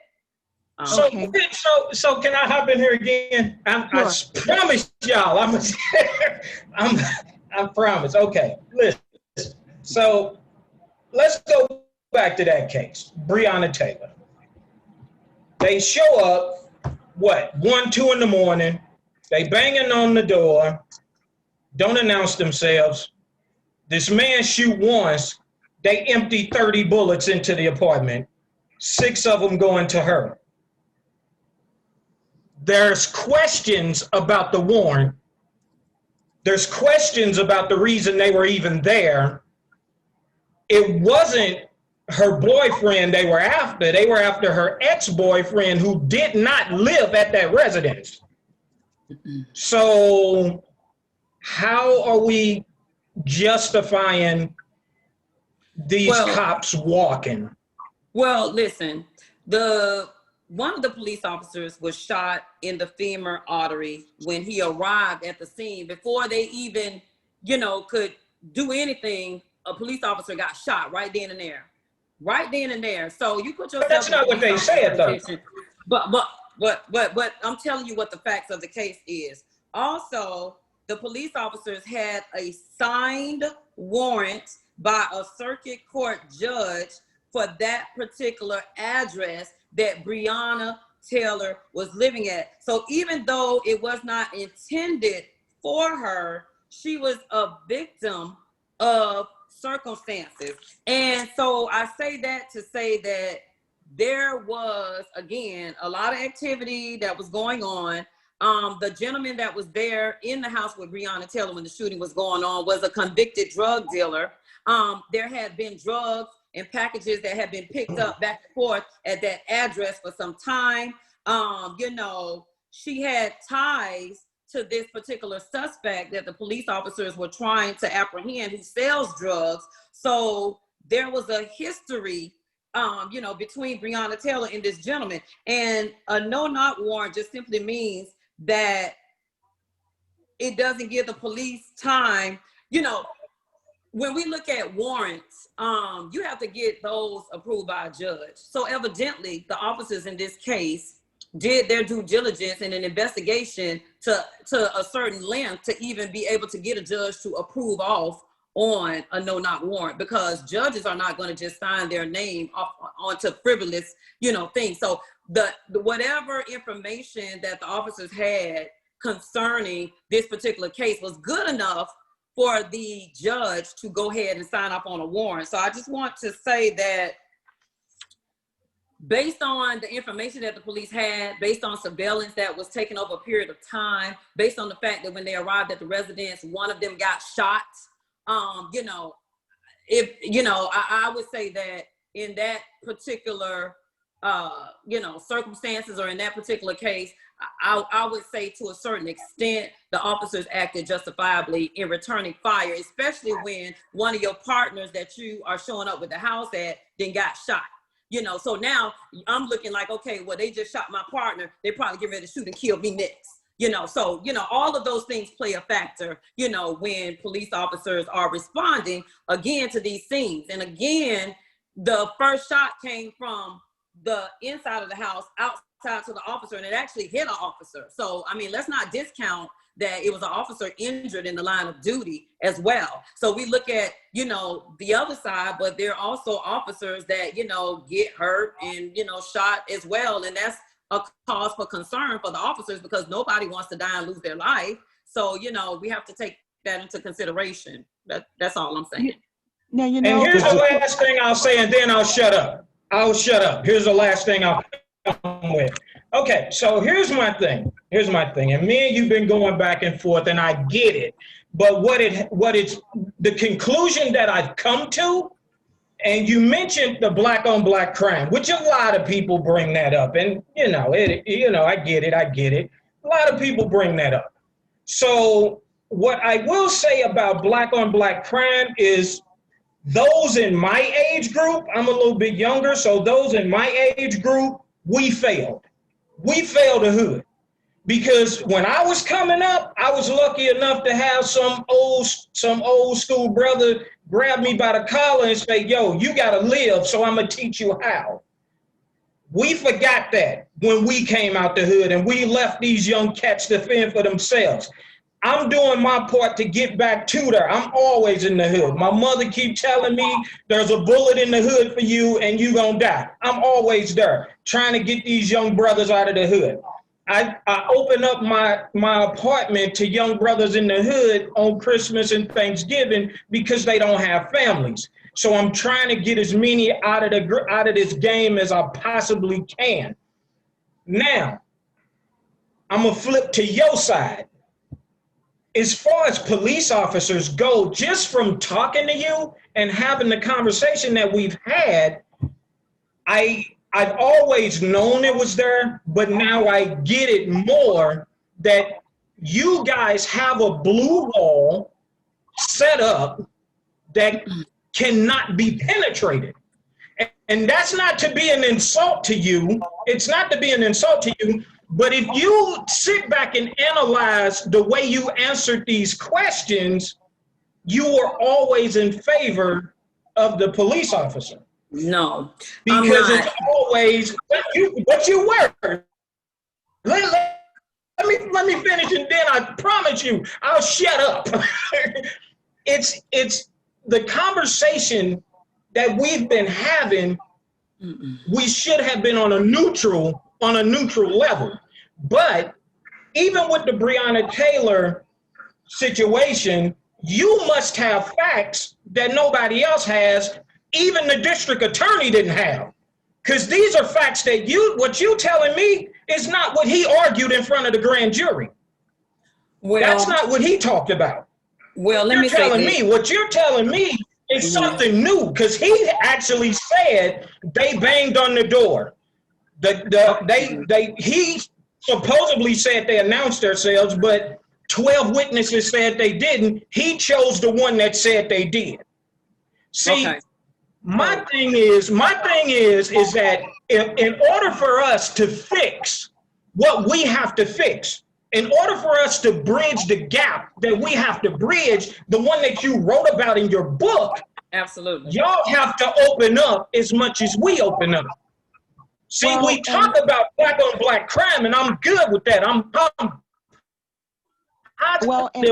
So can I hop in here again? I promise y'all, I promise. Okay, listen. So let's go back to that case, Breonna Taylor. They show up, 1, 2 in the morning. They banging on the door, don't announce themselves. This man shoot once, they empty 30 bullets into the apartment. 6 of them going to her. There's questions about the warrant. There's questions about the reason they were even there. It wasn't her boyfriend they were after. They were after her ex-boyfriend who did not live at that residence. So how are we justifying these cops walking? Well, listen, one of the police officers was shot in the femur artery when he arrived at the scene. Before they even, could do anything, a police officer got shot right then and there. Right then and there. So you put yourself. But that's not what they said, though. But I'm telling you what the facts of the case is. Also, the police officers had a signed warrant by a circuit court judge for that particular address that Breonna Taylor was living at. So even though it was not intended for her, she was a victim of circumstances. And so I say that to say that there was, again, a lot of activity that was going on. The gentleman that was there in the house with Breonna Taylor when the shooting was going on was a convicted drug dealer. There had been drugs and packages that had been picked up back and forth at that address for some time. She had ties to this particular suspect that the police officers were trying to apprehend who sells drugs. So there was a history, between Breonna Taylor and this gentleman. And a no-knock warrant just simply means that it doesn't give the police time. When we look at warrants, you have to get those approved by a judge. So evidently, the officers in this case did their due diligence in an investigation to a certain length to even be able to get a judge to approve off on a no-knock warrant, because judges are not going to just sign their name off onto frivolous, things. So the whatever information that the officers had concerning this particular case was good enough for the judge to go ahead and sign off on a warrant. So I just want to say that based on the information that the police had, based on surveillance that was taken over a period of time, based on the fact that when they arrived at the residence, one of them got shot. I would say that in that particular, circumstances or in that particular case, I would say to a certain extent, the officers acted justifiably in returning fire, especially when one of your partners that you are showing up with the house at then got shot. So now I'm looking like, okay, well, they just shot my partner. They probably get ready to shoot and kill me next. All of those things play a factor, when police officers are responding again to these scenes. And again, the first shot came from the inside of the house outside to the officer, and it actually hit an officer. So, let's not discount that it was an officer injured in the line of duty as well. So we look at, the other side, but there are also officers that, get hurt and, shot as well. And that's a cause for concern for the officers, because nobody wants to die and lose their life. So, we have to take that into consideration. That's all I'm saying. Now, And here's the last thing I'll say, and then I'll shut up. Here's the last thing I'll come with. Okay, so here's my thing. And me and you've been going back and forth, and I get it. But the conclusion that I've come to, and you mentioned the black on black crime, which a lot of people bring that up. And, I get it. A lot of people bring that up. So what I will say about black on black crime is those in my age group, I'm a little bit younger, so those in my age group, we failed. We failed the hood. Because when I was coming up, I was lucky enough to have some old school brother grab me by the collar and say, yo, you gotta live, so I'm gonna teach you how. We forgot that when we came out the hood and we left these young cats to fend for themselves. I'm doing my part to get back to there. I'm always in the hood. My mother keep telling me there's a bullet in the hood for you and you gonna die. I'm always there trying to get these young brothers out of the hood. I open up my apartment to young brothers in the hood on Christmas and Thanksgiving because they don't have families. So I'm trying to get as many out of this game as I possibly can. Now, I'm gonna flip to your side. As far as police officers go, just from talking to you and having the conversation that we've had, I've always known it was there, but now I get it more that you guys have a blue wall set up that cannot be penetrated. And that's not to be an insult to you. It's not to be an insult to you, but if you sit back and analyze the way you answered these questions, you were always in favor of the police officer. No, because it's always what you were. Let me finish, and then I promise you I'll shut up. It's the conversation that we've been having. We should have been on a neutral level, but even with the Breonna Taylor situation, you must have facts that nobody else has. Even the district attorney didn't have, because these are facts that what you telling me is not what he argued in front of the grand jury. Well, that's not what he talked about. Well, let me say what you're telling me is something new, because he actually said they banged on the door. He supposedly said they announced themselves, but 12 witnesses said they didn't. He chose the one that said they did. See. Okay. My thing is that in order for us to fix what we have to fix, in order for us to bridge the gap that we have to bridge, the one that you wrote about in your book, absolutely, y'all have to open up as much as we open up. See, well, we talk about black on black crime, and I'm good with that. I'm positive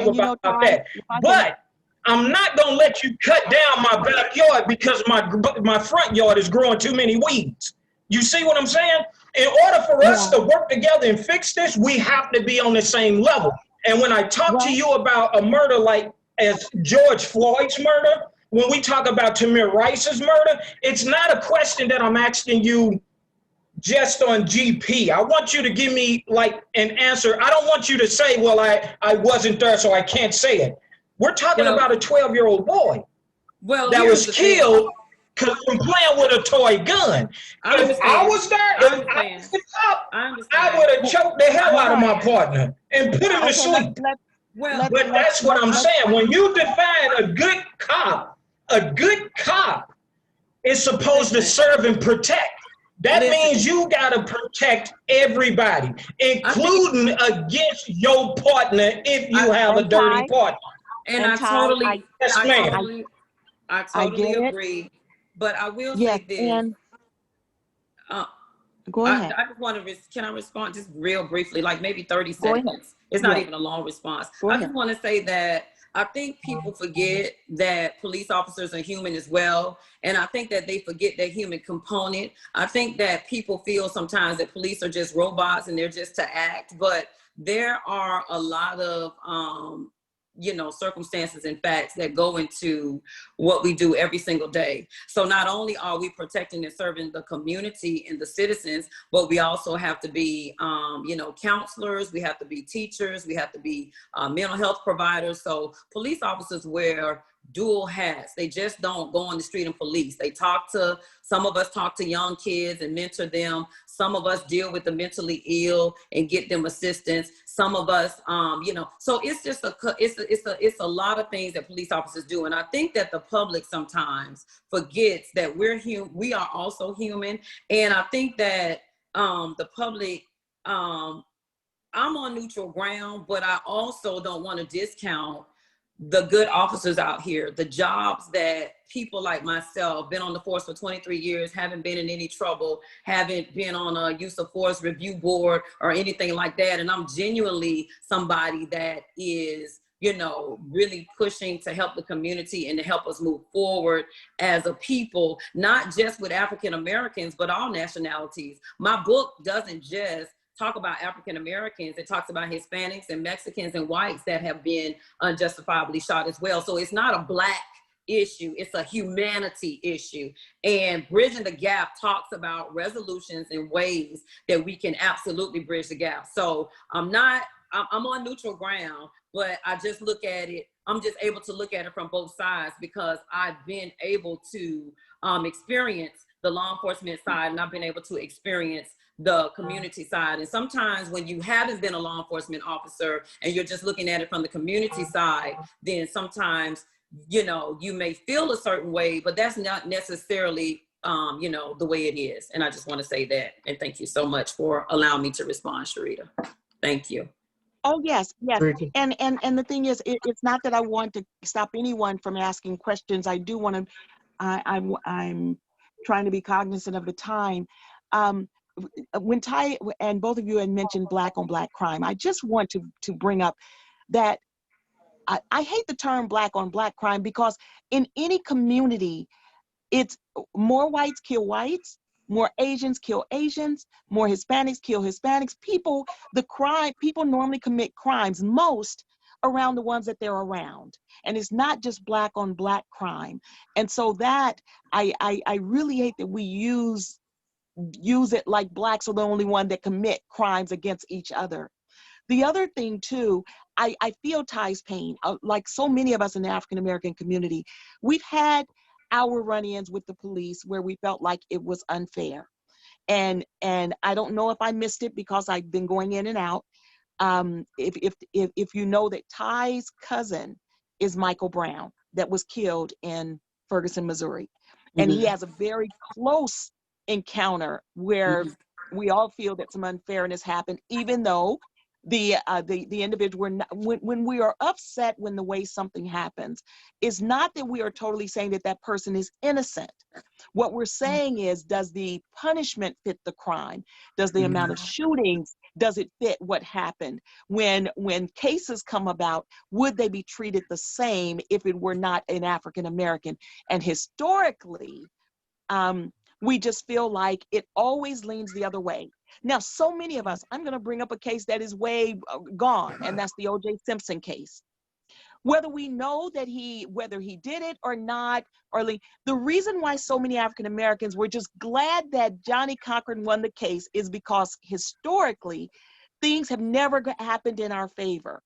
about that. But I'm not gonna let you cut down my backyard because my front yard is growing too many weeds. You see what I'm saying? In order for us to work together and fix this, we have to be on the same level. And when I talk to you about a murder like as George Floyd's murder, when we talk about Tamir Rice's murder, it's not a question that I'm asking you just on GP. I want you to give me like an answer. I don't want you to say, well, I wasn't there, so I can't say it. We're talking about a 12-year-old boy that was killed from playing with a toy gun. If I was there, I would have choked the hell out of my partner and put him to sleep. But that's what I'm saying. When you define a good cop is supposed to serve and protect. That means you got to protect everybody, including against your partner if you have a dirty partner. And I totally agree. But I will say this. Go ahead. I just want to, can I respond just real briefly, like maybe 30 seconds? It's not even a long response. I just want to say that I think people forget that police officers are human as well. And I think that they forget that human component. I think that people feel sometimes that police are just robots and they're just to act. But there are a lot of, circumstances and facts that go into what we do every single day. So not only are we protecting and serving the community and the citizens, but we also have to be, counselors, we have to be teachers, we have to be mental health providers. So police officers wear dual hats. They just don't go on the street and police. Some of us talk to young kids and mentor them. Some of us deal with the mentally ill and get them assistance. Some of us, so it's just it's a lot of things that police officers do. And I think that the public sometimes forgets that we are also human. And I think that the public, I'm on neutral ground, but I also don't want to discount the good officers out here, the jobs that people like myself, been on the force for 23 years, haven't been in any trouble, haven't been on a use of force review board or anything like that. And I'm genuinely somebody that is, really pushing to help the community and to help us move forward as a people, not just with African Americans, but all nationalities. My book doesn't just talk about African Americans, it talks about Hispanics and Mexicans and whites that have been unjustifiably shot as well. So it's not a Black issue, it's a humanity issue. And Bridging the Gap talks about resolutions and ways that we can absolutely bridge the gap. So I'm on neutral ground, but I just look at it, I'm just able to look at it from both sides because I've been able to experience the law enforcement side, and I've been able to experience the community side. And sometimes when you haven't been a law enforcement officer and you're just looking at it from the community side, then sometimes, you know, you may feel a certain way, but that's not necessarily, you know, the way it is. And I just want to say that. And thank you so much for allowing me to respond, Sharita. Thank you. Oh, yes, yes. Rita. And the thing is, it's not that I want to stop anyone from asking questions. I do want to, I'm trying to be cognizant of the time. When Ty and both of you had mentioned Black on Black crime, I just want to bring up that I hate the term Black on Black crime because in any community, it's more whites kill whites, more Asians kill Asians, more Hispanics kill Hispanics. People normally commit crimes most around the ones that they're around. And it's not just Black on Black crime. And so that, I really hate that we use it like Blacks are the only one that commit crimes against each other. The other thing too, I feel Ty's pain. Like so many of us in the African American community, we've had our run-ins with the police where we felt like it was unfair. And I don't know if I missed it because I've been going in and out. If you know that Ty's cousin is Michael Brown that was killed in Ferguson, Missouri. And he has a very close encounter where we all feel that some unfairness happened, even though the individual, when we are upset when the way something happens, is not that we are totally saying that that person is innocent. What we're saying is, does the punishment fit the crime? Does the amount of shootings, does it fit what happened? When cases come about, would they be treated the same if it were not an African American? And historically, we just feel like it always leans the other way. Now, so many of us, I'm going to bring up a case that is way gone, and that's the O.J. Simpson case. Whether we know that whether he did it or not, the reason why so many African Americans were just glad that Johnny Cochran won the case is because historically, things have never happened in our favor.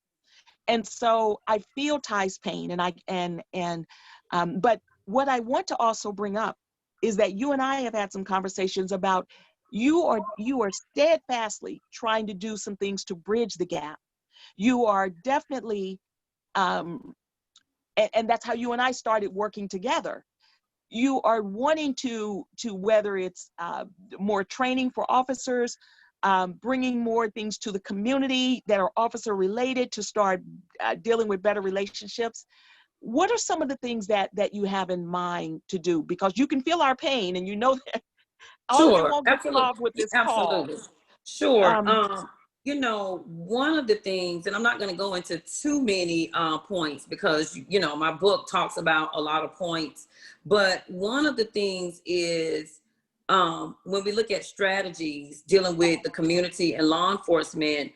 And so I feel Ty's pain, but what I want to also bring up is that you and I have had some conversations about you are steadfastly trying to do some things to bridge the gap. You are definitely, and that's how you and I started working together. You are wanting to whether it's more training for officers, bringing more things to the community that are officer related to start dealing with better relationships. What are some of the things that you have in mind to do? Because you can feel our pain, and you know that all of it won't get solved with this call. Sure. You know, one of the things, and I'm not going to go into too many points because, you know, my book talks about a lot of points, but one of the things is when we look at strategies dealing with the community and law enforcement,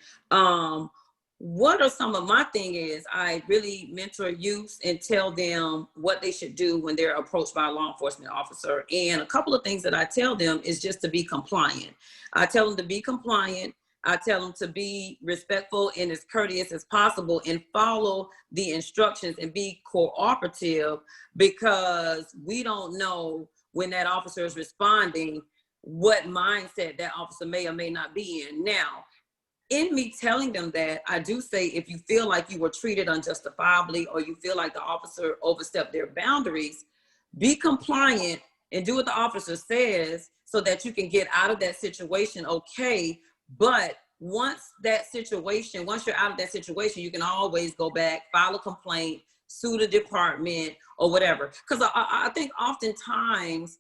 what are some of my thing is I really mentor youth and tell them what they should do when they're approached by a law enforcement officer. And a couple of things that I tell them is just to be compliant. I tell them to be compliant. I tell them to be respectful and as courteous as possible and follow the instructions and be cooperative, because we don't know when that officer is responding what mindset that officer may or may not be in. Now, in me telling them that, I do say if you feel like you were treated unjustifiably or you feel like the officer overstepped their boundaries, be compliant and do what the officer says so that you can get out of that situation, okay? But once you're out of that situation, you can always go back, file a complaint, sue the department or whatever. Because I think oftentimes,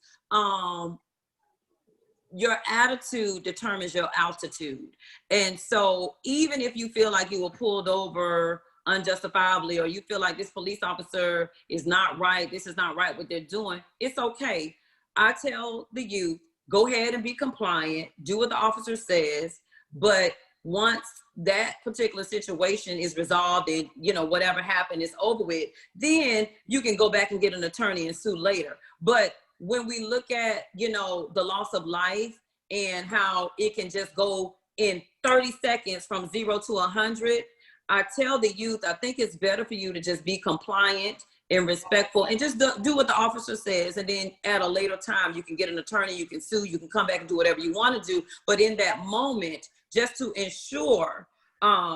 your attitude determines your altitude. And so even if you feel like you were pulled over unjustifiably, or you feel like this police officer is not right, this is not right what they're doing, it's okay. I tell the youth, go ahead and be compliant, do what the officer says, But once that particular situation is resolved and, you know, whatever happened is over with, then you can go back and get an attorney and sue later. But when we look at, you know, the loss of life and how it can just go in 30 seconds from 0 to 100, I tell the youth, I think it's better for you to just be compliant and respectful and just do what the officer says. And then at a later time, you can get an attorney, you can sue, you can come back and do whatever you want to do. But in that moment, just to ensure,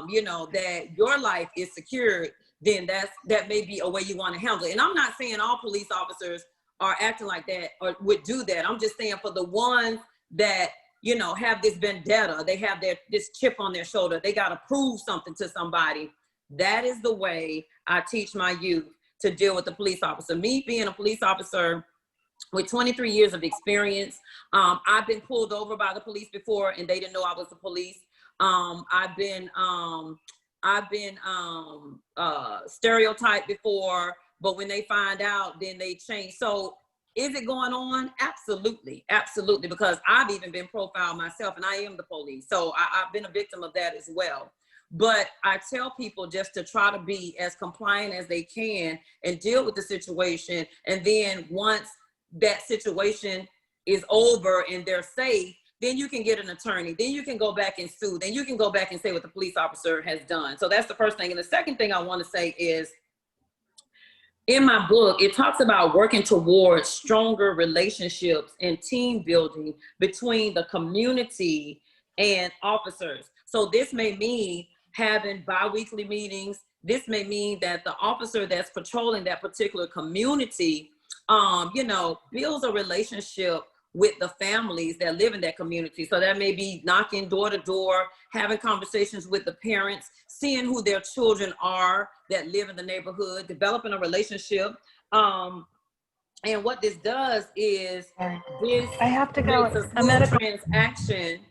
you know, that your life is secured, then that may be a way you want to handle it. And I'm not saying all police officers are acting like that or would do that. I'm just saying for the ones that, you know, have this vendetta, they have this chip on their shoulder, they got to prove something to somebody. That is the way I teach my youth to deal with the police officer. Me being a police officer with 23 years of experience, I've been pulled over by the police before and they didn't know I was the police. I've been stereotyped before, but when they find out, then they change. So is it going on? Absolutely, absolutely, because I've even been profiled myself and I am the police. So I've been a victim of that as well. But I tell people just to try to be as compliant as they can and deal with the situation. And then once that situation is over and they're safe, then you can get an attorney. Then you can go back and sue. Then you can go back and say what the police officer has done. So that's the first thing. And the second thing I want to say is, in my book, it talks about working towards stronger relationships and team building between the community and officers. So this may mean having bi-weekly meetings. This may mean that the officer that's patrolling that particular community, you know, builds a relationship with the families that live in that community. So that may be knocking door to door, having conversations with the parents, seeing who their children are that live in the neighborhood, developing a relationship. And what this does is this I have to go. creates a smooth transaction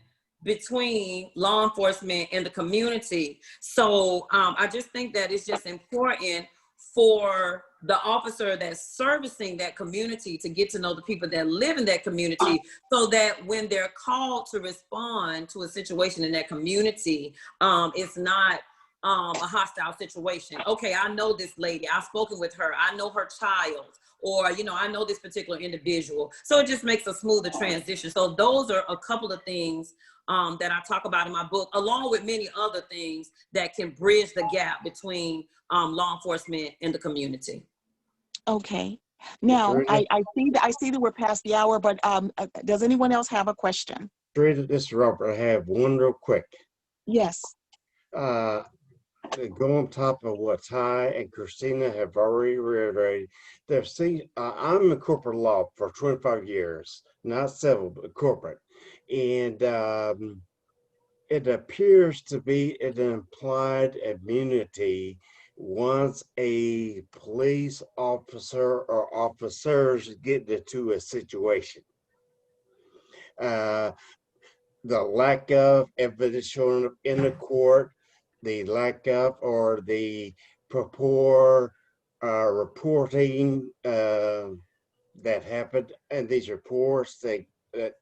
between law enforcement and the community. So I just think that it's just important for the officer that's servicing that community to get to know the people that live in that community, so that when they're called to respond to a situation in that community, it's not a hostile situation. Okay, I know this lady, I've spoken with her, I know her child, or, you know, I know this particular individual. So it just makes a smoother transition. So those are a couple of things that I talk about in my book, along with many other things that can bridge the gap between law enforcement and the community. Okay. Now, I see that we're past the hour, but does anyone else have a question? This is Robert. I have one real quick. Yes. Go on top of what Ty and Christina have already reiterated. I'm in corporate law for 25 years, not civil, but corporate. And it appears to be an implied immunity once a police officer or officers get into a situation. The lack of evidence showing up in the court, the lack of or the purport reporting that happened, and these reports that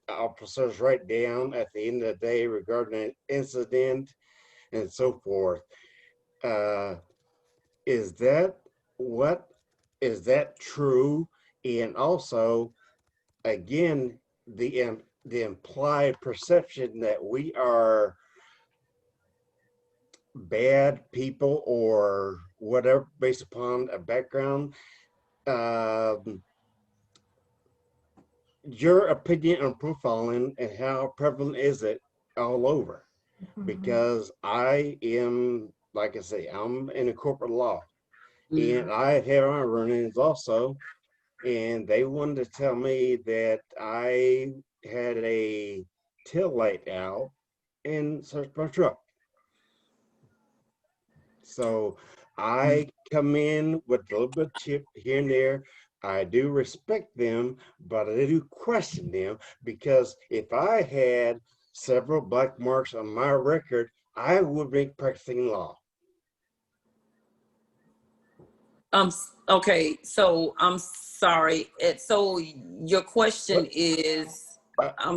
officers write down at the end of the day regarding an incident and so forth. Is that true? And also, again, the implied perception that we are bad people or whatever based upon a background. Your opinion on profiling and how prevalent is it all over? Because I am, like I say, I'm in a corporate law, and I had my run-ins also, and they wanted to tell me that I had a tail light out and searched my truck. So I come in with a little bit of chip here and there. I do respect them, but I do question them, because if I had several black marks on my record, I would be practicing law. Okay, so I'm sorry. So your question is?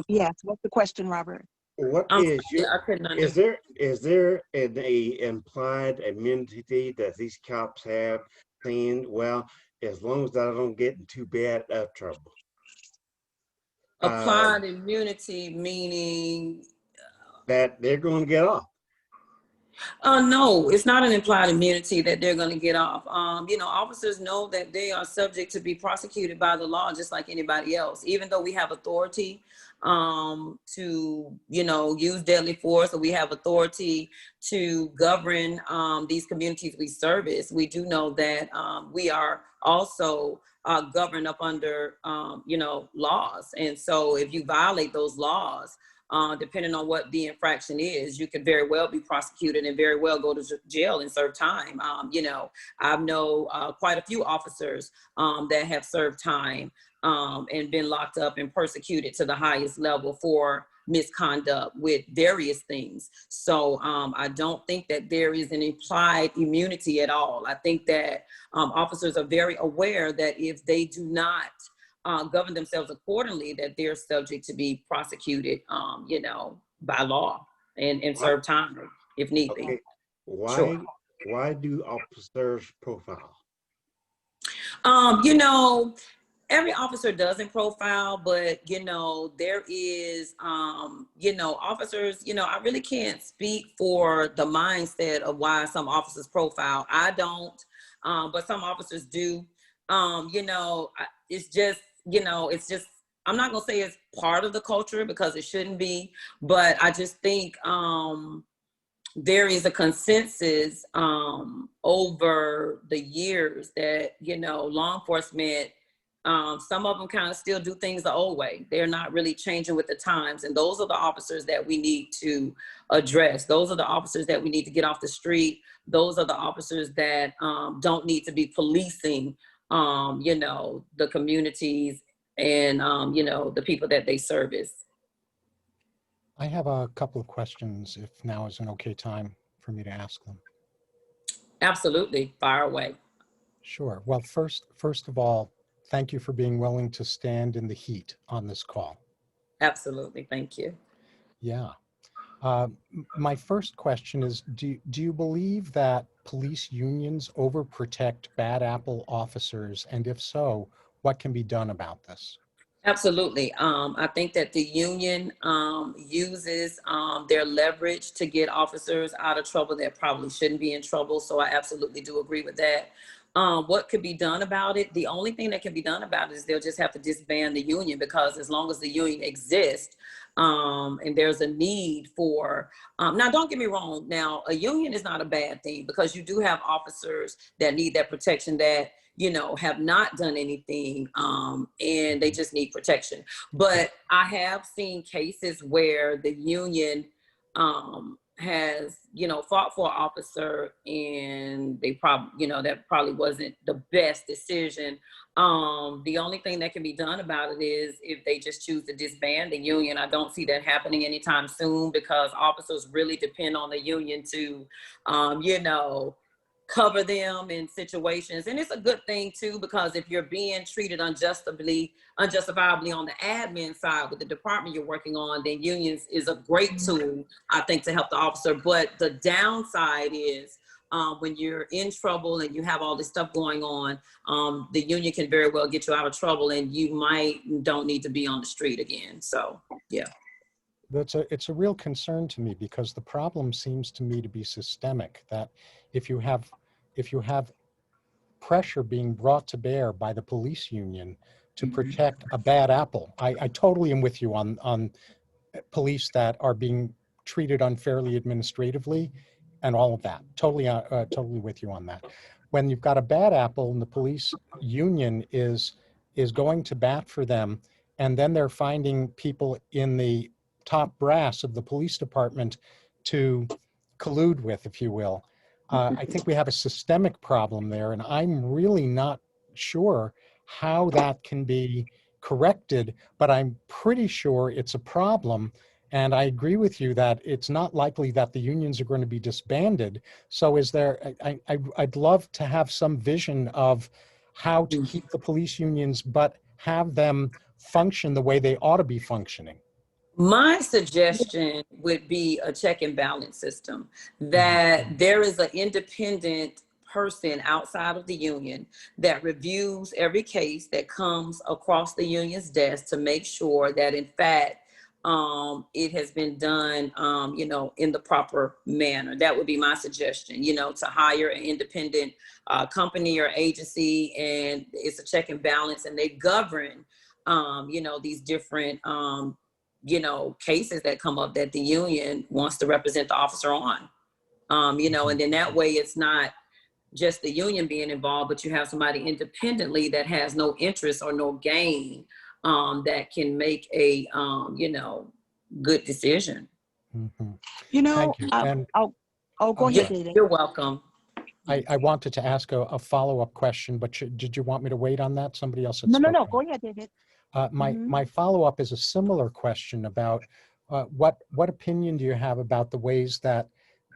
Yes, what's the question, Robert? What I'm is sorry, your, I could not. is there a implied immunity that these cops have saying, well, as long as I don't get in too bad of trouble? Applied immunity meaning That they're going to get off. no, it's not an implied immunity that they're going to get off. Officers know that they are subject to be prosecuted by the law just like anybody else. Even though we have authority to, use deadly force, or we have authority to govern these communities we service, we do know that we are also governed up under, laws. And so if you violate those laws, depending on what the infraction is, you could very well be prosecuted and very well go to jail and serve time. I know quite a few officers that have served time and been locked up and persecuted to the highest level for misconduct with various things. So I don't think that there is an implied immunity at all. I think that officers are very aware that if they do not govern themselves accordingly, that they're subject to be prosecuted, by law and serve time if need be. Okay. Sure. Why do officers profile? Every officer doesn't profile, but there is officers, I really can't speak for the mindset of why some officers profile. I don't, but some officers do. It's just, I'm not gonna say it's part of the culture because it shouldn't be, but I just think there is a consensus over the years that, law enforcement, some of them kind of still do things the old way. They're not really changing with the times. And those are the officers that we need to address. Those are the officers that we need to get off the street. Those are the officers that don't need to be policing, the communities and, the people that they service. I have a couple of questions, if now is an okay time for me to ask them. Absolutely. Fire away. Sure. Well, first of all, thank you for being willing to stand in the heat on this call. Absolutely. Thank you. Yeah. My first question is, do you believe that police unions overprotect bad apple officers? And if so, what can be done about this? Absolutely. I think that the union uses their leverage to get officers out of trouble that probably shouldn't be in trouble. So I absolutely do agree with that. What could be done about it? The only thing that can be done about it is they'll just have to disband the union, because as long as the union exists and there's a need for, now don't get me wrong, now a union is not a bad thing, because you do have officers that need that protection that, have not done anything and they just need protection. But I have seen cases where the union has, fought for an officer and they probably, that probably wasn't the best decision. The only thing that can be done about it is if they just choose to disband the union. I don't see that happening anytime soon, because officers really depend on the union to, cover them in situations. And it's a good thing too, because if you're being treated unjustifiably on the admin side with the department you're working on, then unions is a great tool, I think, to help the officer. But the downside is when you're in trouble and you have all this stuff going on, the union can very well get you out of trouble and you don't need to be on the street again. So, yeah. It's a real concern to me, because the problem seems to me to be systemic, that if you have pressure being brought to bear by the police union to protect a bad apple, I totally am with you on police that are being treated unfairly administratively and all of that. Totally with you on that. When you've got a bad apple and the police union is going to bat for them, and then they're finding people in the top brass of the police department to collude with, if you will. I think we have a systemic problem there, and I'm really not sure how that can be corrected, but I'm pretty sure it's a problem. And I agree with you that it's not likely that the unions are going to be disbanded. So I'd love to have some vision of how to keep the police unions, but have them function the way they ought to be functioning. My suggestion would be a check and balance system, that there is an independent person outside of the union that reviews every case that comes across the union's desk to make sure that in fact it has been done, in the proper manner. That would be my suggestion, to hire an independent company or agency, and it's a check and balance, and they govern, these different, cases that come up that the union wants to represent the officer on, and then that way it's not just the union being involved, but you have somebody independently that has no interest or no gain, that can make a, good decision. Thank you. And Go ahead, David. You're welcome. I wanted to ask a follow-up question, but did you want me to wait on that? Somebody else had No, spoken. go ahead, David. My follow-up is a similar question about what opinion do you have about the ways that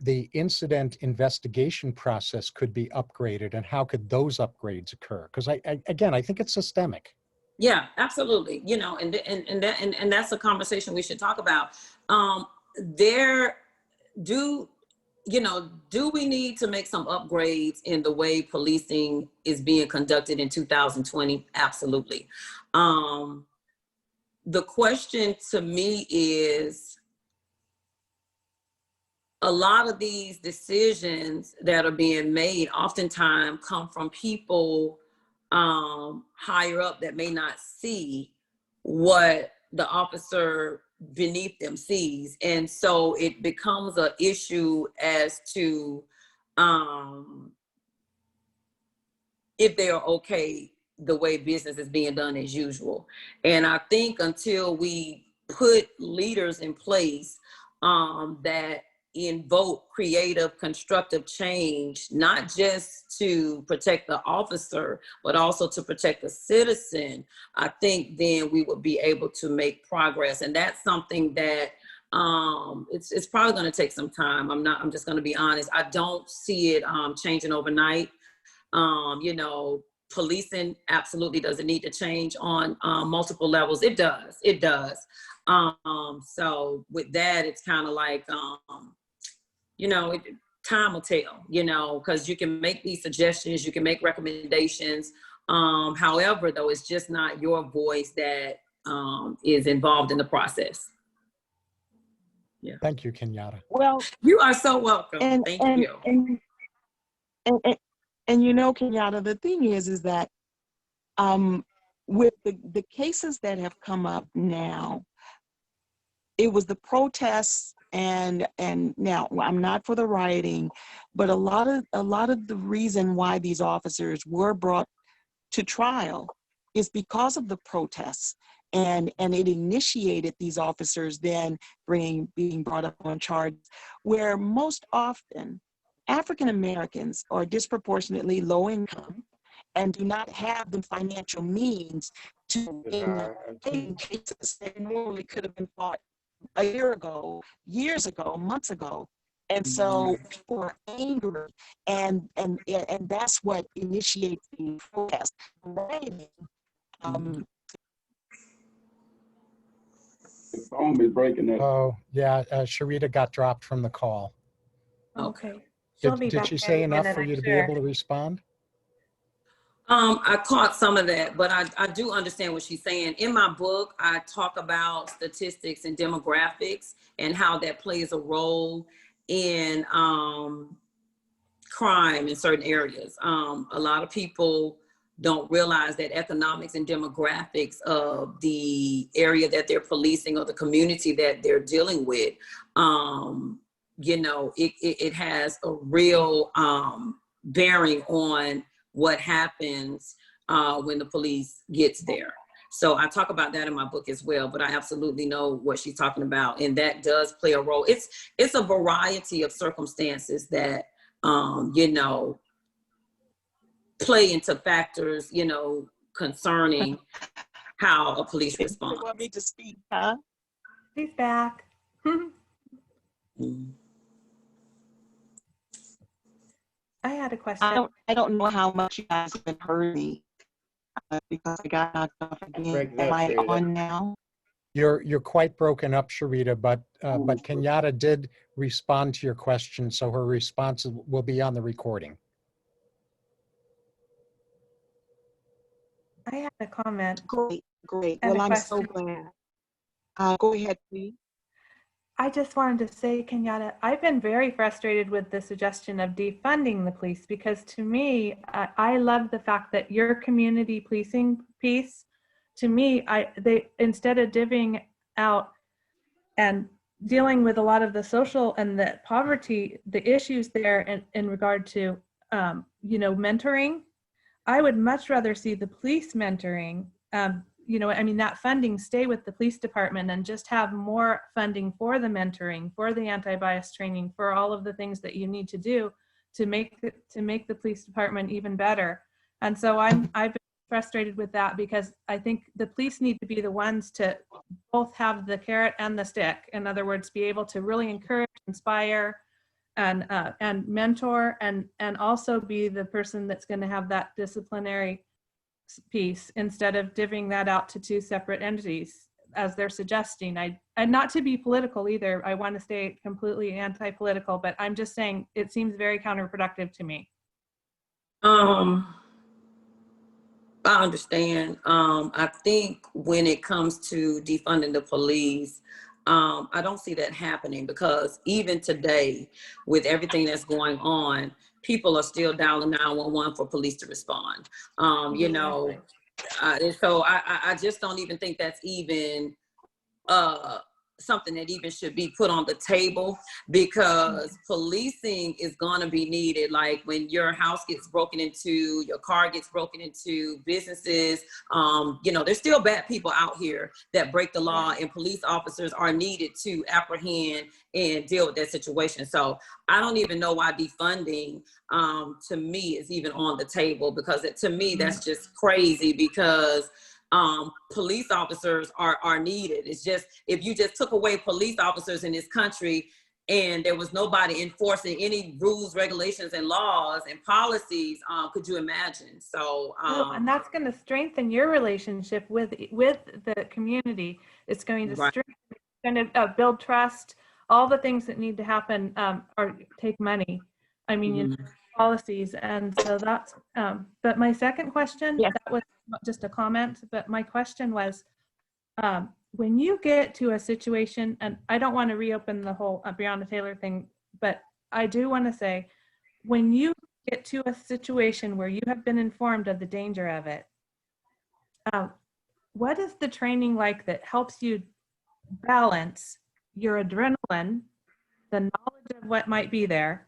the incident investigation process could be upgraded, and how could those upgrades occur? Because I think it's systemic. Yeah, absolutely. And that's a conversation we should talk about. Do we need to make some upgrades in the way policing is being conducted in 2020? Absolutely. The question to me is, a lot of these decisions that are being made oftentimes come from people higher up that may not see what the officer beneath them sees. And so it becomes an issue as to if they are okay the way business is being done as usual. And I think until we put leaders in place that invoke creative, constructive change, not just to protect the officer, but also to protect the citizen, I think then we will be able to make progress. And that's something that it's probably going to take some time. I'm just going to be honest. I don't see it changing overnight. Policing absolutely doesn't need to change on multiple levels. It does. So with that, it's kind of like, time will tell, because you can make these suggestions, you can make recommendations. However, though, it's just not your voice that is involved in the process. Yeah. Thank you, Kenyatta. Well, you are so welcome. Thank you. And Kenyatta, the thing is that with the cases that have come up now, it was the protests and now I'm not for the rioting, but a lot of the reason why these officers were brought to trial is because of the protests, and it initiated these officers then being brought up on charges, where most often African Americans are disproportionately low income and do not have the financial means to in cases that normally could have been fought a year ago, years ago, months ago. And so people are angry, and that's what initiates the protest. Rioting, the phone is breaking up. Oh, yeah, Sharita got dropped from the call. Okay. Did she say enough for you to be able to respond? I caught some of that, but I do understand what she's saying. In my book, I talk about statistics and demographics and how that plays a role in crime in certain areas. A lot of people don't realize that economics and demographics of the area that they're policing or the community that they're dealing with, it has a real bearing on what happens when the police gets there. So I talk about that in my book as well, but I absolutely know what she's talking about. And that does play a role. It's a variety of circumstances that, play into factors, concerning how a police responds. You want me to speak, huh? She's back. I had a question. I don't know how much you guys have heard me because I got knocked off again. Am I on now? You're quite broken up, Sharita, but Kenyatta did respond to your question, so her response will be on the recording. I had a comment Great, great. and Well, a I'm so question. glad. Go ahead, please. I just wanted to say, Kenyatta, I've been very frustrated with the suggestion of defunding the police, because to me, I love the fact that your community policing piece, to me, they instead of divvying out and dealing with a lot of the social and the poverty, the issues there in regard to, mentoring, I would much rather see the police mentoring, that funding stay with the police department and just have more funding for the mentoring, for the anti-bias training, for all of the things that you need to do to make the police department even better. And so I've been frustrated with that, because I think the police need to be the ones to both have the carrot and the stick. In other words, be able to really encourage, inspire, and mentor, and also be the person that's going to have that disciplinary piece, instead of divvying that out to two separate entities as they're suggesting. And not to be political either, I want to stay completely anti-political, but I'm just saying it seems very counterproductive to me. I understand. I think when it comes to defunding the police, I don't see that happening, because even today, with everything that's going on, people are still dialing 911 for police to respond. And so I just don't even think that's even something that even should be put on the table, because policing is going to be needed. Like when your house gets broken into, your car gets broken into, businesses, there's still bad people out here that break the law, and police officers are needed to apprehend and deal with that situation. So I don't even know why defunding to me is even on the table, because to me, that's just crazy, because police officers are needed. It's just, if you just took away police officers in this country and there was nobody enforcing any rules, regulations, and laws and policies, could you imagine? So, and that's going to strengthen your relationship with the community. It's going to strengthen, it's going to build trust. All the things that need to happen or take money. I mean, policies, and so that's. But my second question, that was just a comment, but my question was, when you get to a situation, and I don't want to reopen the whole Breonna Taylor thing, but I do want to say, when you get to a situation where you have been informed of the danger of it, what is the training like that helps you balance your adrenaline, the knowledge of what might be there,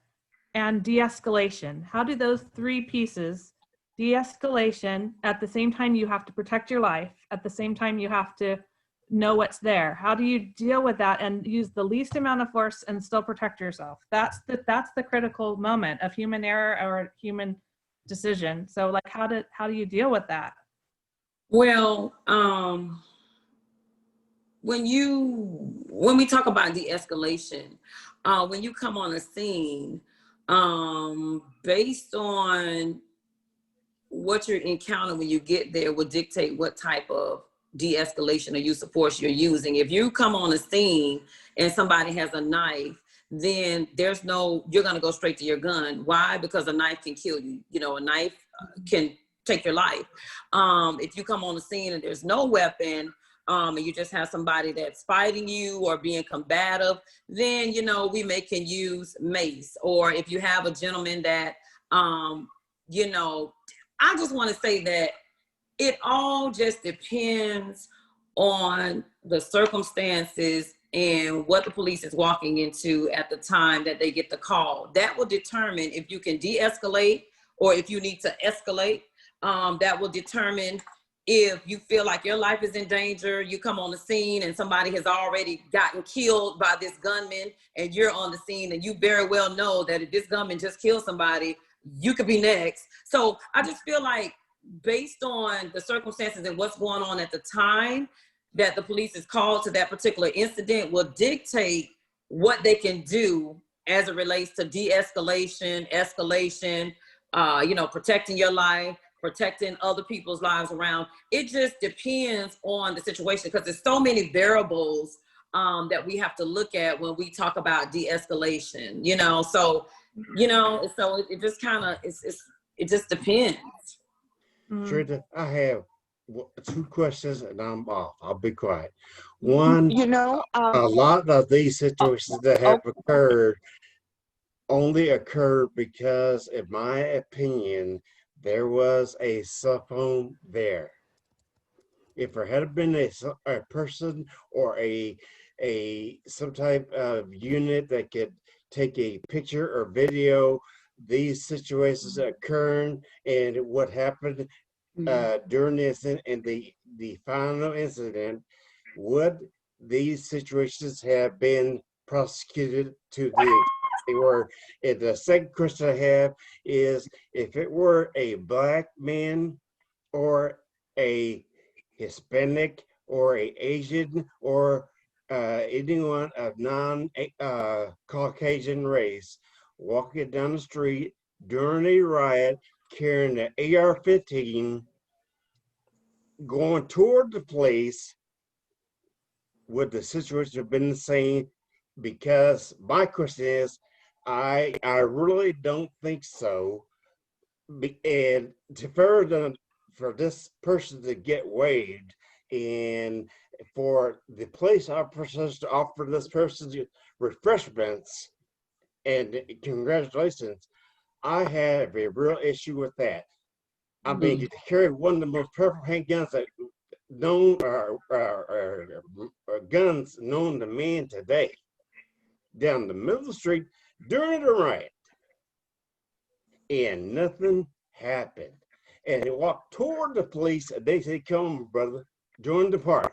and de-escalation? How do those three pieces, de-escalation, at the same time you have to protect your life, at the same time you have to know what's there, how do you deal with that and use the least amount of force and still protect yourself? That's the critical moment of human error or human decision. So like, how do you deal with that? Well, when we talk about de-escalation, when you come on a scene, based on what you're encountering when you get there will dictate what type of de-escalation or use of force you're using. If you come on a scene and somebody has a knife, then you're going to go straight to your gun. Why? Because a knife can kill you. A knife can take your life. If you come on the scene and there's no weapon, and you just have somebody that's fighting you or being combative, then, we can use mace. Or if you have a gentleman that, I just want to say that it all just depends on the circumstances and what the police is walking into at the time that they get the call. That will determine if you can de-escalate or if you need to escalate. That will determine if you feel like your life is in danger. You come on the scene and somebody has already gotten killed by this gunman, and you're on the scene and you very well know that if this gunman just killed somebody, you could be next. So I just feel like, based on the circumstances and what's going on at the time that the police is called to that particular incident, will dictate what they can do as it relates to de-escalation, escalation, protecting your life. protecting other people's lives around. It just depends on the situation, because there's so many variables that we have to look at when we talk about de-escalation, you know? So, you know, so it just kind of, it just depends. Trita, I have 2 questions and I'm off. I'll be quiet. One, You know, a lot of these situations that have occurred only occurred because, in my opinion, there was a cell phone there. If there had been a person or some type of unit that could take a picture or video, these situations occurring and what happened during the incident and the final incident, would these situations have been prosecuted to the they were? And the second question I have is, if it were a black man or a Hispanic or a Asian or anyone of non-Caucasian race walking down the street during a riot carrying an AR-15 going toward the police, would the situation have been the same? Because my question is, I really don't think so. And for this person to get waived and for the police officers to offer this person refreshments and congratulations, I have a real issue with that. I mean, to carry one of the most powerful handguns that known guns known to man today down the middle of the street during the riot, and nothing happened. And he walked toward the police and they said, "Come on, brother, join the party."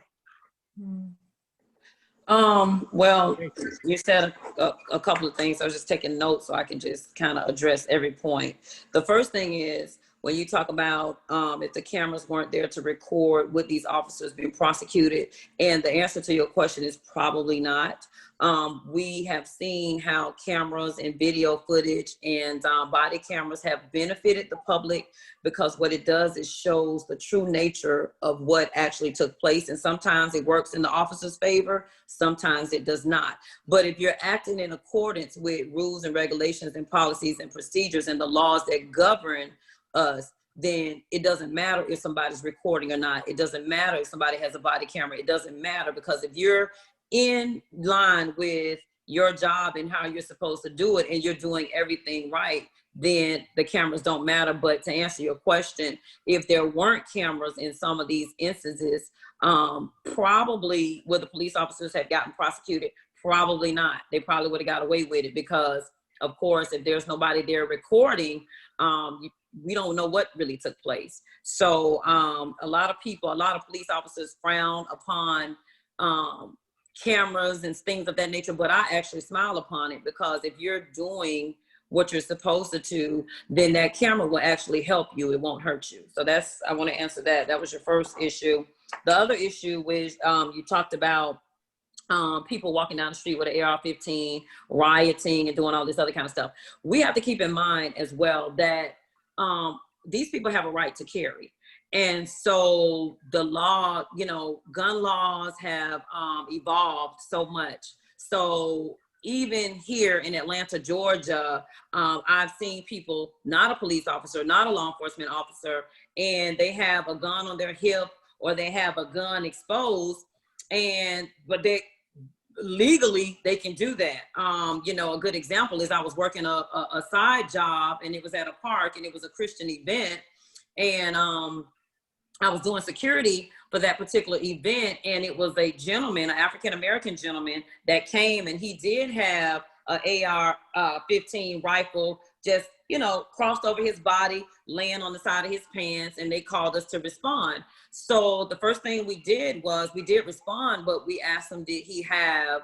Well, you said a couple of things. I was just taking notes so I can just kind of address every point. The first thing is, when you talk about if the cameras weren't there to record, would these officers be prosecuted? And the answer to your question is probably not. We have seen how cameras and video footage and body cameras have benefited the public, because what it does is shows the true nature of what actually took place. And sometimes it works in the officer's favor, sometimes it does not. But if you're acting in accordance with rules and regulations and policies and procedures and the laws that govern us, then it doesn't matter if somebody's recording or not. It doesn't matter if somebody has a body camera. It doesn't matter, because if you're in line with your job and how you're supposed to do it and you're doing everything right, then the cameras don't matter. But to answer your question, if there weren't cameras in some of these instances, probably would the police officers have gotten prosecuted? Probably not. They probably would have got away with it, because of course, if there's nobody there recording, we don't know what really took place. So a lot of police officers frown upon cameras and things of that nature, but I actually smile upon it, because if you're doing what you're supposed to do, then that camera will actually help you. It won't hurt you. So I want to answer that. That was your first issue. The other issue was you talked about people walking down the street with an AR-15, rioting and doing all this other kind of stuff. We have to keep in mind as well that these people have a right to carry. And so the law, gun laws have evolved so much. So even here in Atlanta, Georgia, I've seen people, not a police officer, not a law enforcement officer, and they have a gun on their hip or they have a gun exposed, but they legally they can do that. A good example is I was working a side job, and it was at a park, and it was a Christian event, and I was doing security for that particular event, and it was a gentleman, an African-American gentleman that came, and he did have an AR-15 rifle just, crossed over his body, laying on the side of his pants, and they called us to respond. So the first thing we did was we did respond, but we asked him, did he have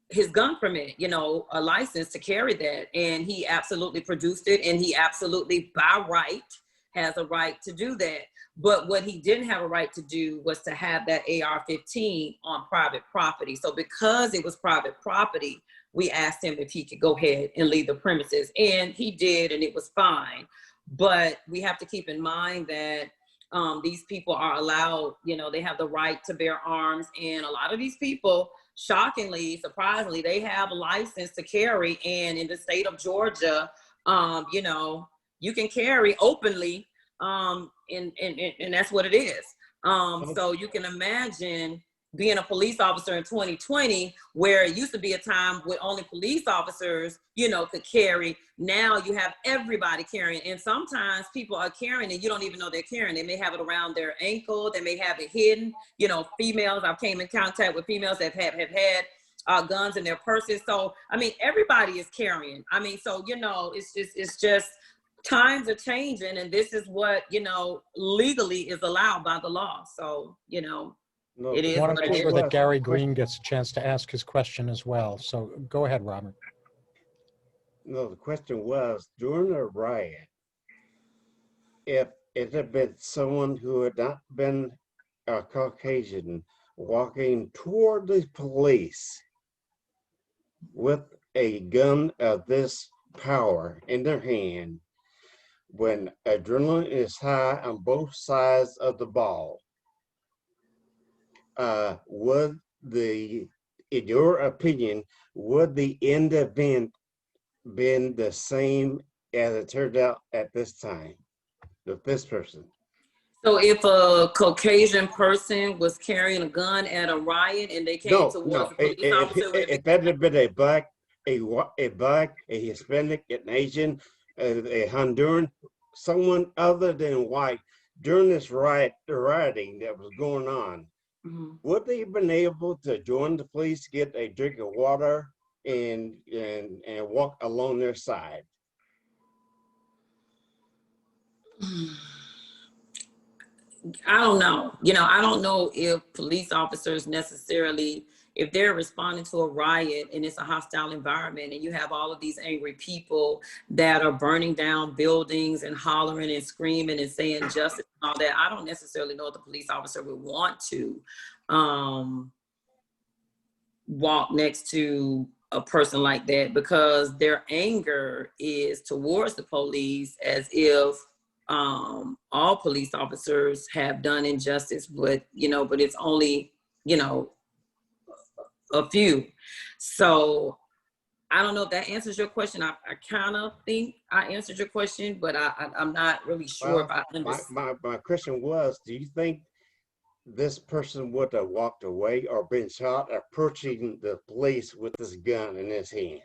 his gun permit, a license to carry that? And he absolutely produced it, and he absolutely by right has a right to do that. But what he didn't have a right to do was to have that AR-15 on private property. So because it was private property, we asked him if he could go ahead and leave the premises, and he did, and it was fine. But we have to keep in mind that these people are allowed, you know, they have the right to bear arms. And a lot of these people, shockingly, surprisingly, they have a license to carry. And in the state of Georgia, you know, you can carry openly, and that's what it is. So you can imagine being a police officer in 2020, where it used to be a time where only police officers, you know, could carry. Now you have everybody carrying, and sometimes people are carrying and you don't even know they're carrying. They may have it around their ankle, they may have it hidden. You know, females, I've came in contact with females that have had guns in their purses. So, I mean, everybody is carrying. I mean, so, you know, it's just times are changing, and this is what, you know, legally is allowed by the law. So, you know, No, it is I want what to it make is. sure that Gary Green gets a chance to ask his question as well. So go ahead, Robert. No, the question was, during a riot, if it had been someone who had not been a Caucasian walking toward the police with a gun of this power in their hand, when adrenaline is high on both sides of the ball, would in your opinion, would the end event been the same as it turned out at this time with this person? So if a Caucasian person was carrying a gun at a riot and they came towards a police officer, If that had been a black, a Hispanic, an Asian, a Honduran, someone other than white during this rioting that was going on, would they have been able to join the police, get a drink of water, and walk along their side? I don't know. You know, I don't know if police officers necessarily, if they're responding to a riot and it's a hostile environment and you have all of these angry people that are burning down buildings and hollering and screaming and saying justice and all that, I don't necessarily know if the police officer would want to walk next to a person like that, because their anger is towards the police as if all police officers have done injustice, but it's only, a few. So I don't know if that answers your question. I kind of think I answered your question, but I'm not really sure if I understand. My question was, do you think this person would have walked away or been shot approaching the police with this gun in his hand?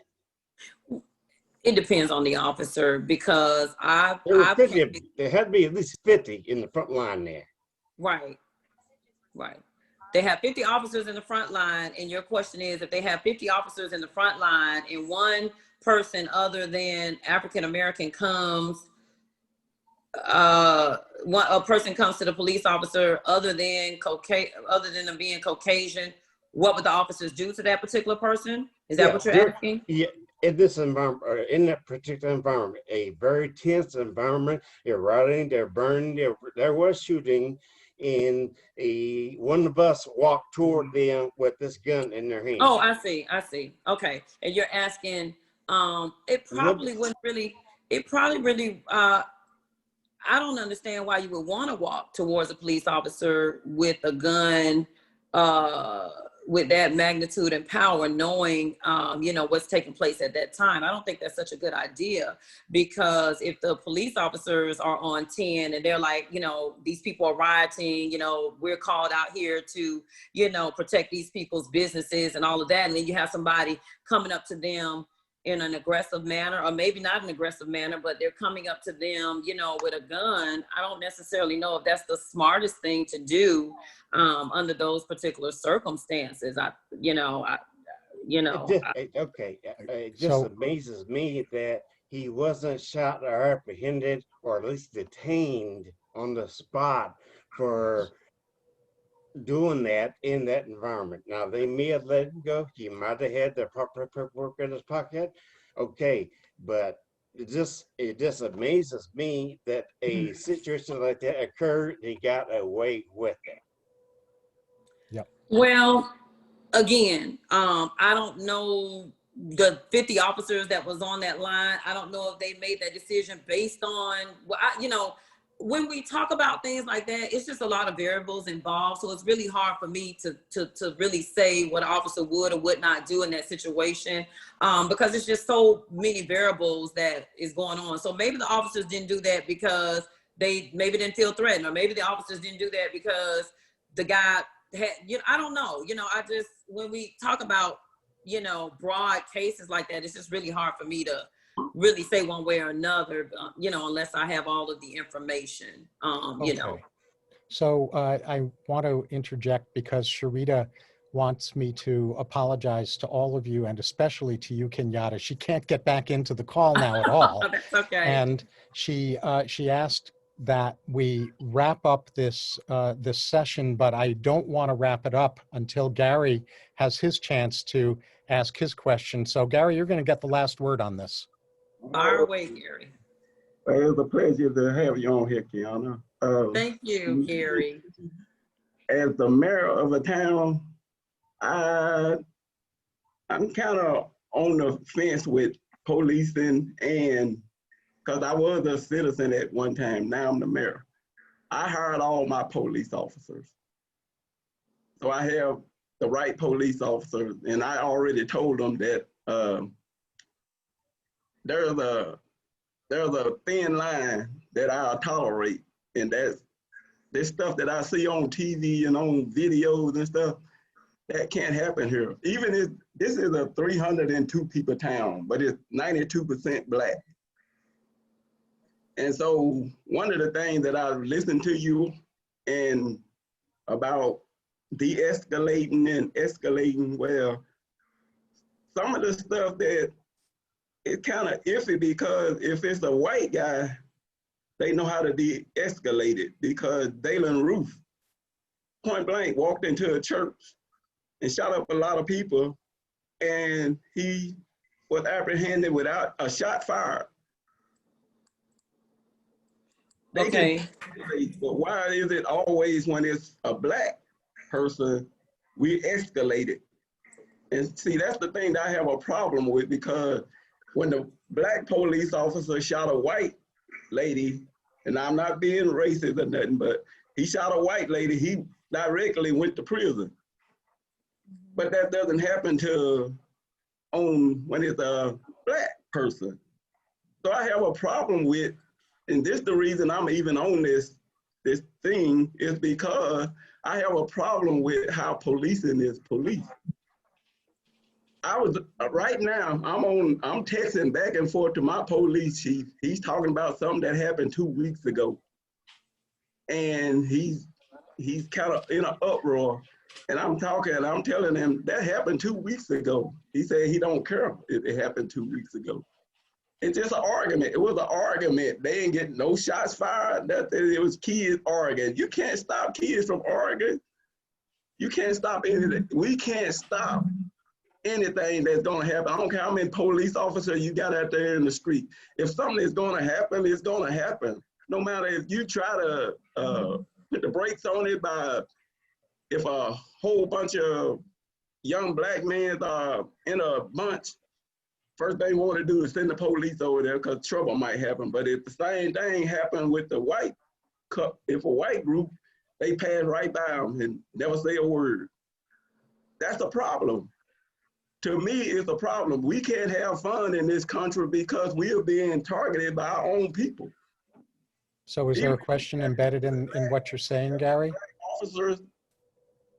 It depends on the officer, because there had to be at least 50 in the front line there. Right. They have 50 officers in the front line, and your question is, if they have 50 officers in the front line and one person other than African American comes, a person comes to the police officer other than them being Caucasian, what would the officers do to that particular person? Is that what you're asking? Yeah. In this environment, or in that particular environment, a very tense environment, they're rioting, they're burning, there was shooting, and one of us walked toward them with this gun in their hand. Oh, I see. Okay, and you're asking, it probably I don't understand why you would want to walk towards a police officer with a gun, with that magnitude and power, knowing, what's taking place at that time. I don't think that's such a good idea, because if the police officers are on 10 and they're like, these people are rioting, we're called out here to, protect these people's businesses and all of that. And then you have somebody coming up to them in an aggressive manner, or maybe not an aggressive manner, but they're coming up to them, with a gun. I don't necessarily know if that's the smartest thing to do under those particular circumstances. It just amazes me that he wasn't shot or apprehended, or at least detained on the spot for doing that in that environment. Now, they may have let him go. He might have had the proper paperwork in his pocket. Okay, but it just amazes me that a situation like that occurred. He got away with it. Yep. Well, again, I don't know the 50 officers that was on that line. I don't know if they made that decision based on, well, you know, when we talk about things like that, it's just a lot of variables involved. So it's really hard for me to really say what an officer would or would not do in that situation, because it's just so many variables that is going on. So maybe the officers didn't do that because they maybe didn't feel threatened, or maybe the officers didn't do that because the guy had, you know, I don't know. You know, I just, when we talk about, you know, broad cases like that, it's just really hard for me to really say one way or another, you know, unless I have all of the information, you know. So I want to interject because Sharita wants me to apologize to all of you and especially to you, Kenyatta. She can't get back into the call now at all. That's okay. And she asked that we wrap up this this session, but I don't want to wrap it up until Gary has his chance to ask his question. So Gary, you're going to get the last word on this. Fire away, Gary. Well, it's a pleasure to have you on here, Kiana. Thank you, Gary. As the mayor of a town, I'm kind of on the fence with policing, and because I was a citizen at one time, now I'm the mayor. I hired all my police officers. So I have the right police officers, and I already told them that there's a thin line that I'll tolerate, and that's this stuff that I see on TV and on videos and stuff. That can't happen here. Even if this is a 302 people town, but it's 92% Black. And so one of the things that I've listened to you and about de-escalating and escalating, well, some of the stuff that it's kind of iffy, because if it's a white guy, they know how to de-escalate it, because Dalen Roof, point blank, walked into a church and shot up a lot of people, and he was apprehended without a shot fired. Okay. But why is it always when it's a Black person, we escalate it? And see, that's the thing that I have a problem with, because when the Black police officer shot a white lady, and I'm not being racist or nothing, but he shot a white lady, he directly went to prison. But that doesn't happen when it's a Black person. So I have a problem with, and this is the reason I'm even on this thing, is because I have a problem with how policing is policed. Right now, I'm texting back and forth to my police chief. He's talking about something that happened 2 weeks ago. And he's kind of in an uproar. And I'm telling him that happened 2 weeks ago. He said he don't care if it happened 2 weeks ago. It's just an argument. It was an argument. They didn't get no shots fired. Nothing. It was kids arguing. You can't stop kids from arguing. You can't stop anything. We can't stop anything that's going to happen. I don't care how many police officers you got out there in the street. If something is going to happen, it's going to happen. No matter if you try to put the brakes on it if a whole bunch of young Black men are in a bunch, first thing they want to do is send the police over there because trouble might happen. But if the same thing happened with the white cup, if a white group, they pass right by them and never say a word. That's a problem. To me, it's a problem. We can't have fun in this country because we are being targeted by our own people. So is there a question embedded in what you're saying, Gary? Officers,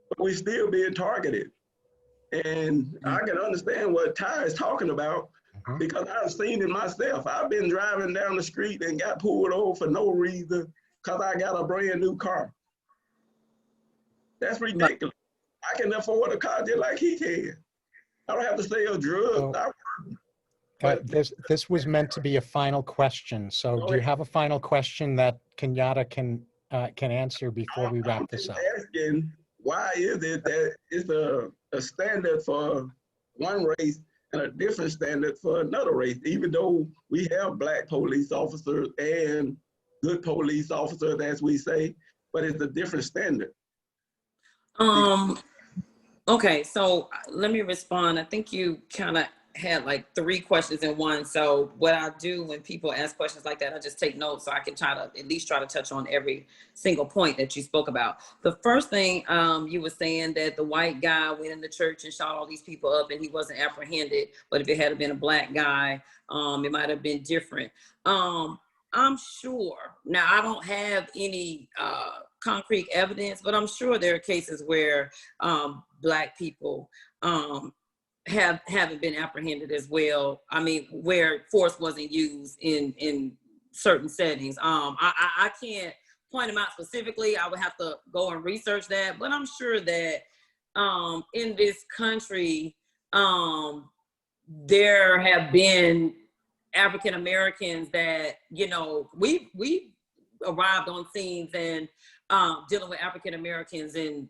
but we still being targeted. And I can understand what Ty is talking about because I've seen it myself. I've been driving down the street and got pulled over for no reason because I got a brand new car. That's ridiculous. I can afford a car just like he can. I don't have to sell drugs. This was meant to be a final question. So do you have a final question that Kenyatta can answer before we wrap this up? Asking, why is it that it's a standard for one race and a different standard for another race, even though we have Black police officers and good police officers, as we say, but it's a different standard. Okay, so let me respond. I think you kind of had like 3 questions in one. So what I do when people ask questions like that, I just take notes so I can try to at least try to touch on every single point that you spoke about. The first thing you were saying that the white guy went in the church and shot all these people up and he wasn't apprehended. But if it had been a black guy, it might have been different. I'm sure. Now, I don't have any concrete evidence, but I'm sure there are cases where black people haven't been apprehended as well. I mean, where force wasn't used in certain settings. I can't point them out specifically. I would have to go and research that, but I'm sure that in this country, there have been African Americans that, you know, we arrived on scenes and dealing with African Americans and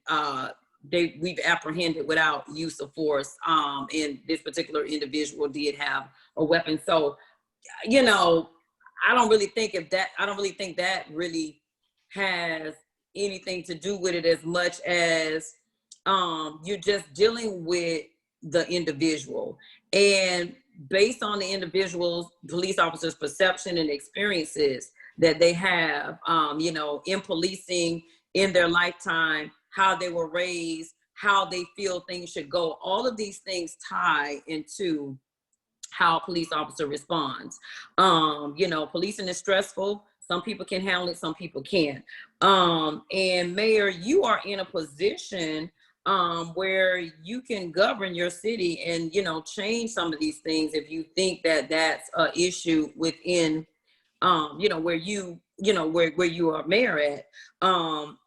we've apprehended without use of force. And this particular individual did have a weapon. So, you know, I don't really think that really has anything to do with it as much as you're just dealing with the individual. And based on the individual's, police officers' perception and experiences that they have, you know, in policing in their lifetime, how they were raised, how they feel things should go. All of these things tie into how a police officer responds. You know, policing is stressful. Some people can handle it, some people can't. And Mayor, you are in a position where you can govern your city and, you know, change some of these things if you think that that's an issue within, you know, where you are mayor at.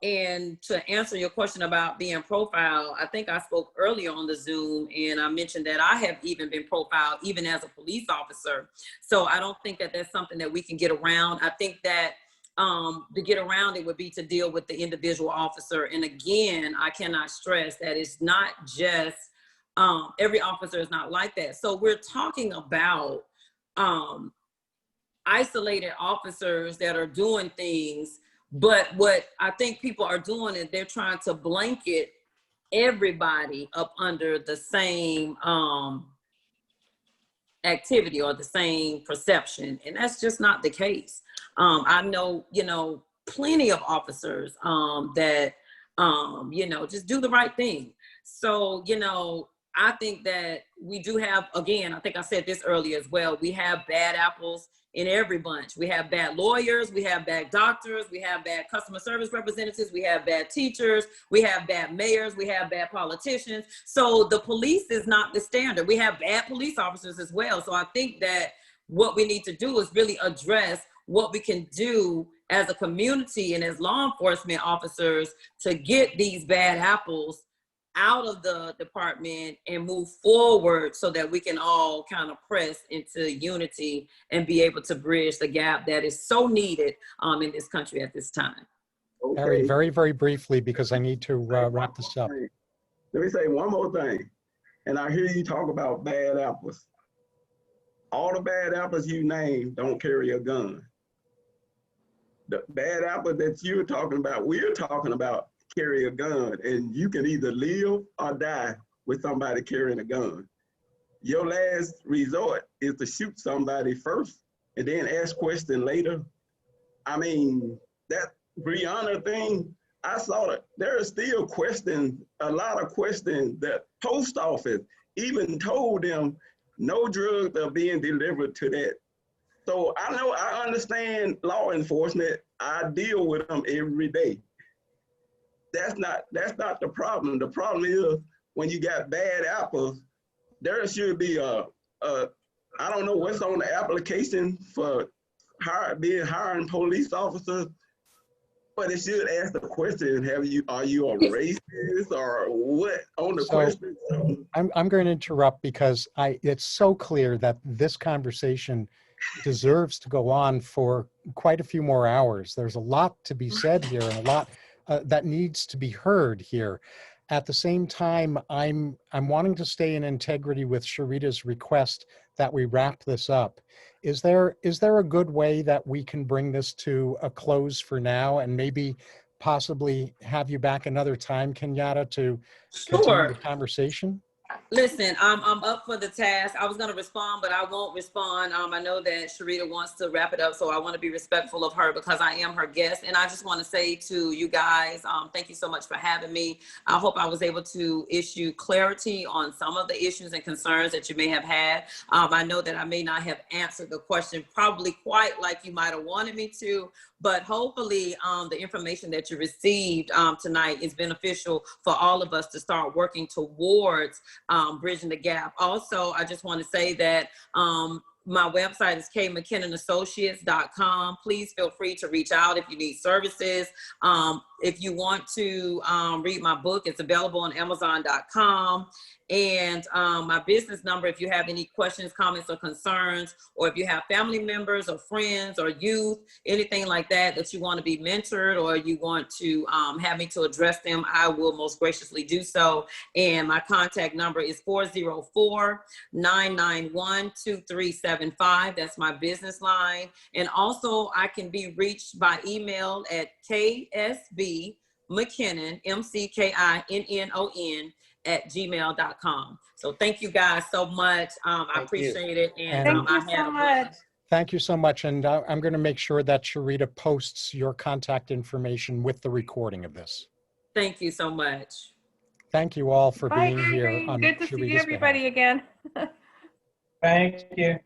And to answer your question about being profiled, I think I spoke earlier on the Zoom and I mentioned that I have even been profiled even as a police officer. So I don't think that that's something that we can get around. I think that to get around it would be to deal with the individual officer. And again, I cannot stress that it's not just, every officer is not like that. So we're talking about isolated officers that are doing things, but what I think people are doing is they're trying to blanket everybody up under the same activity or the same perception, and that's just not the case. I know, you know, plenty of officers that you know, just do the right thing. So, you know, I think that we do have, again, I think I said this earlier as well, we have bad apples in every bunch. We have bad lawyers, we have bad doctors, we have bad customer service representatives, we have bad teachers, we have bad mayors, we have bad politicians. So the police is not the standard. We have bad police officers as well. So I think that what we need to do is really address what we can do as a community and as law enforcement officers to get these bad apples out of the department and move forward so that we can all kind of press into unity and be able to bridge the gap that is so needed in this country at this time. Okay. Very, very, very briefly, because I need to wrap this up. Let me say one more thing. And I hear you talk about bad apples. All the bad apples you name don't carry a gun. The bad apple that you're talking about, we're talking about carry a gun, and you can either live or die with somebody carrying a gun. Your last resort is to shoot somebody first and then ask questions later. I mean, that Breonna thing, I saw that there are still questions, a lot of questions that post office even told them no drugs are being delivered to that. So I understand law enforcement. I deal with them every day. That's not the problem. The problem is when you got bad apples, there should be I don't know what's on the application for hiring police officers, but it should ask the question, are you a racist or what on the question? I'm going to interrupt because it's so clear that this conversation deserves to go on for quite a few more hours. There's a lot to be said here and a lot that needs to be heard here. At the same time, I'm wanting to stay in integrity with Sharita's request that we wrap this up. Is there a good way that we can bring this to a close for now and maybe possibly have you back another time, Kenyatta, to continue the conversation? Listen, I'm up for the task. I was going to respond, but I won't respond. I know that Sharita wants to wrap it up, so I want to be respectful of her because I am her guest. And I just want to say to you guys, thank you so much for having me. I hope I was able to issue clarity on some of the issues and concerns that you may have had. I know that I may not have answered the question probably quite like you might have wanted me to, but hopefully the information that you received tonight is beneficial for all of us to start working towards bridging the gap. Also, I just want to say that my website is kmckinnonassociates.com. Please feel free to reach out if you need services. If you want to read my book, it's available on amazon.com. And my business number, if you have any questions, comments, or concerns, or if you have family members or friends or youth, anything like that, that you want to be mentored or you want to have me to address them, I will most graciously do so. And my contact number is 404-991-2375. That's my business line. And also I can be reached by email at ksbmckinnon, MCKINNON, @gmail.com. So thank you guys so much. I appreciate it. And Thank you so much. Thank you so much. And I'm going to make sure that Sharita posts your contact information with the recording of this. Thank you so much. Thank you all for Bye, being here. Gary. On Good to see Sharita's everybody again. Thank you.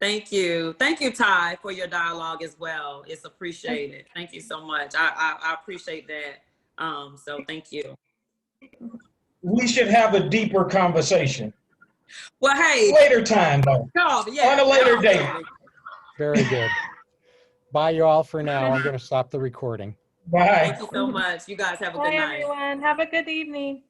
Thank you. Thank you, Ty, for your dialogue as well. It's appreciated. Thank you so much. I appreciate that. So thank you. We should have a deeper conversation. Well, hey. Later time, though. No, yeah, on a later date. Very good. Bye, you all, for now. I'm going to stop the recording. Bye. Thank you so much. You guys have a good night. Bye, everyone. Have a good evening.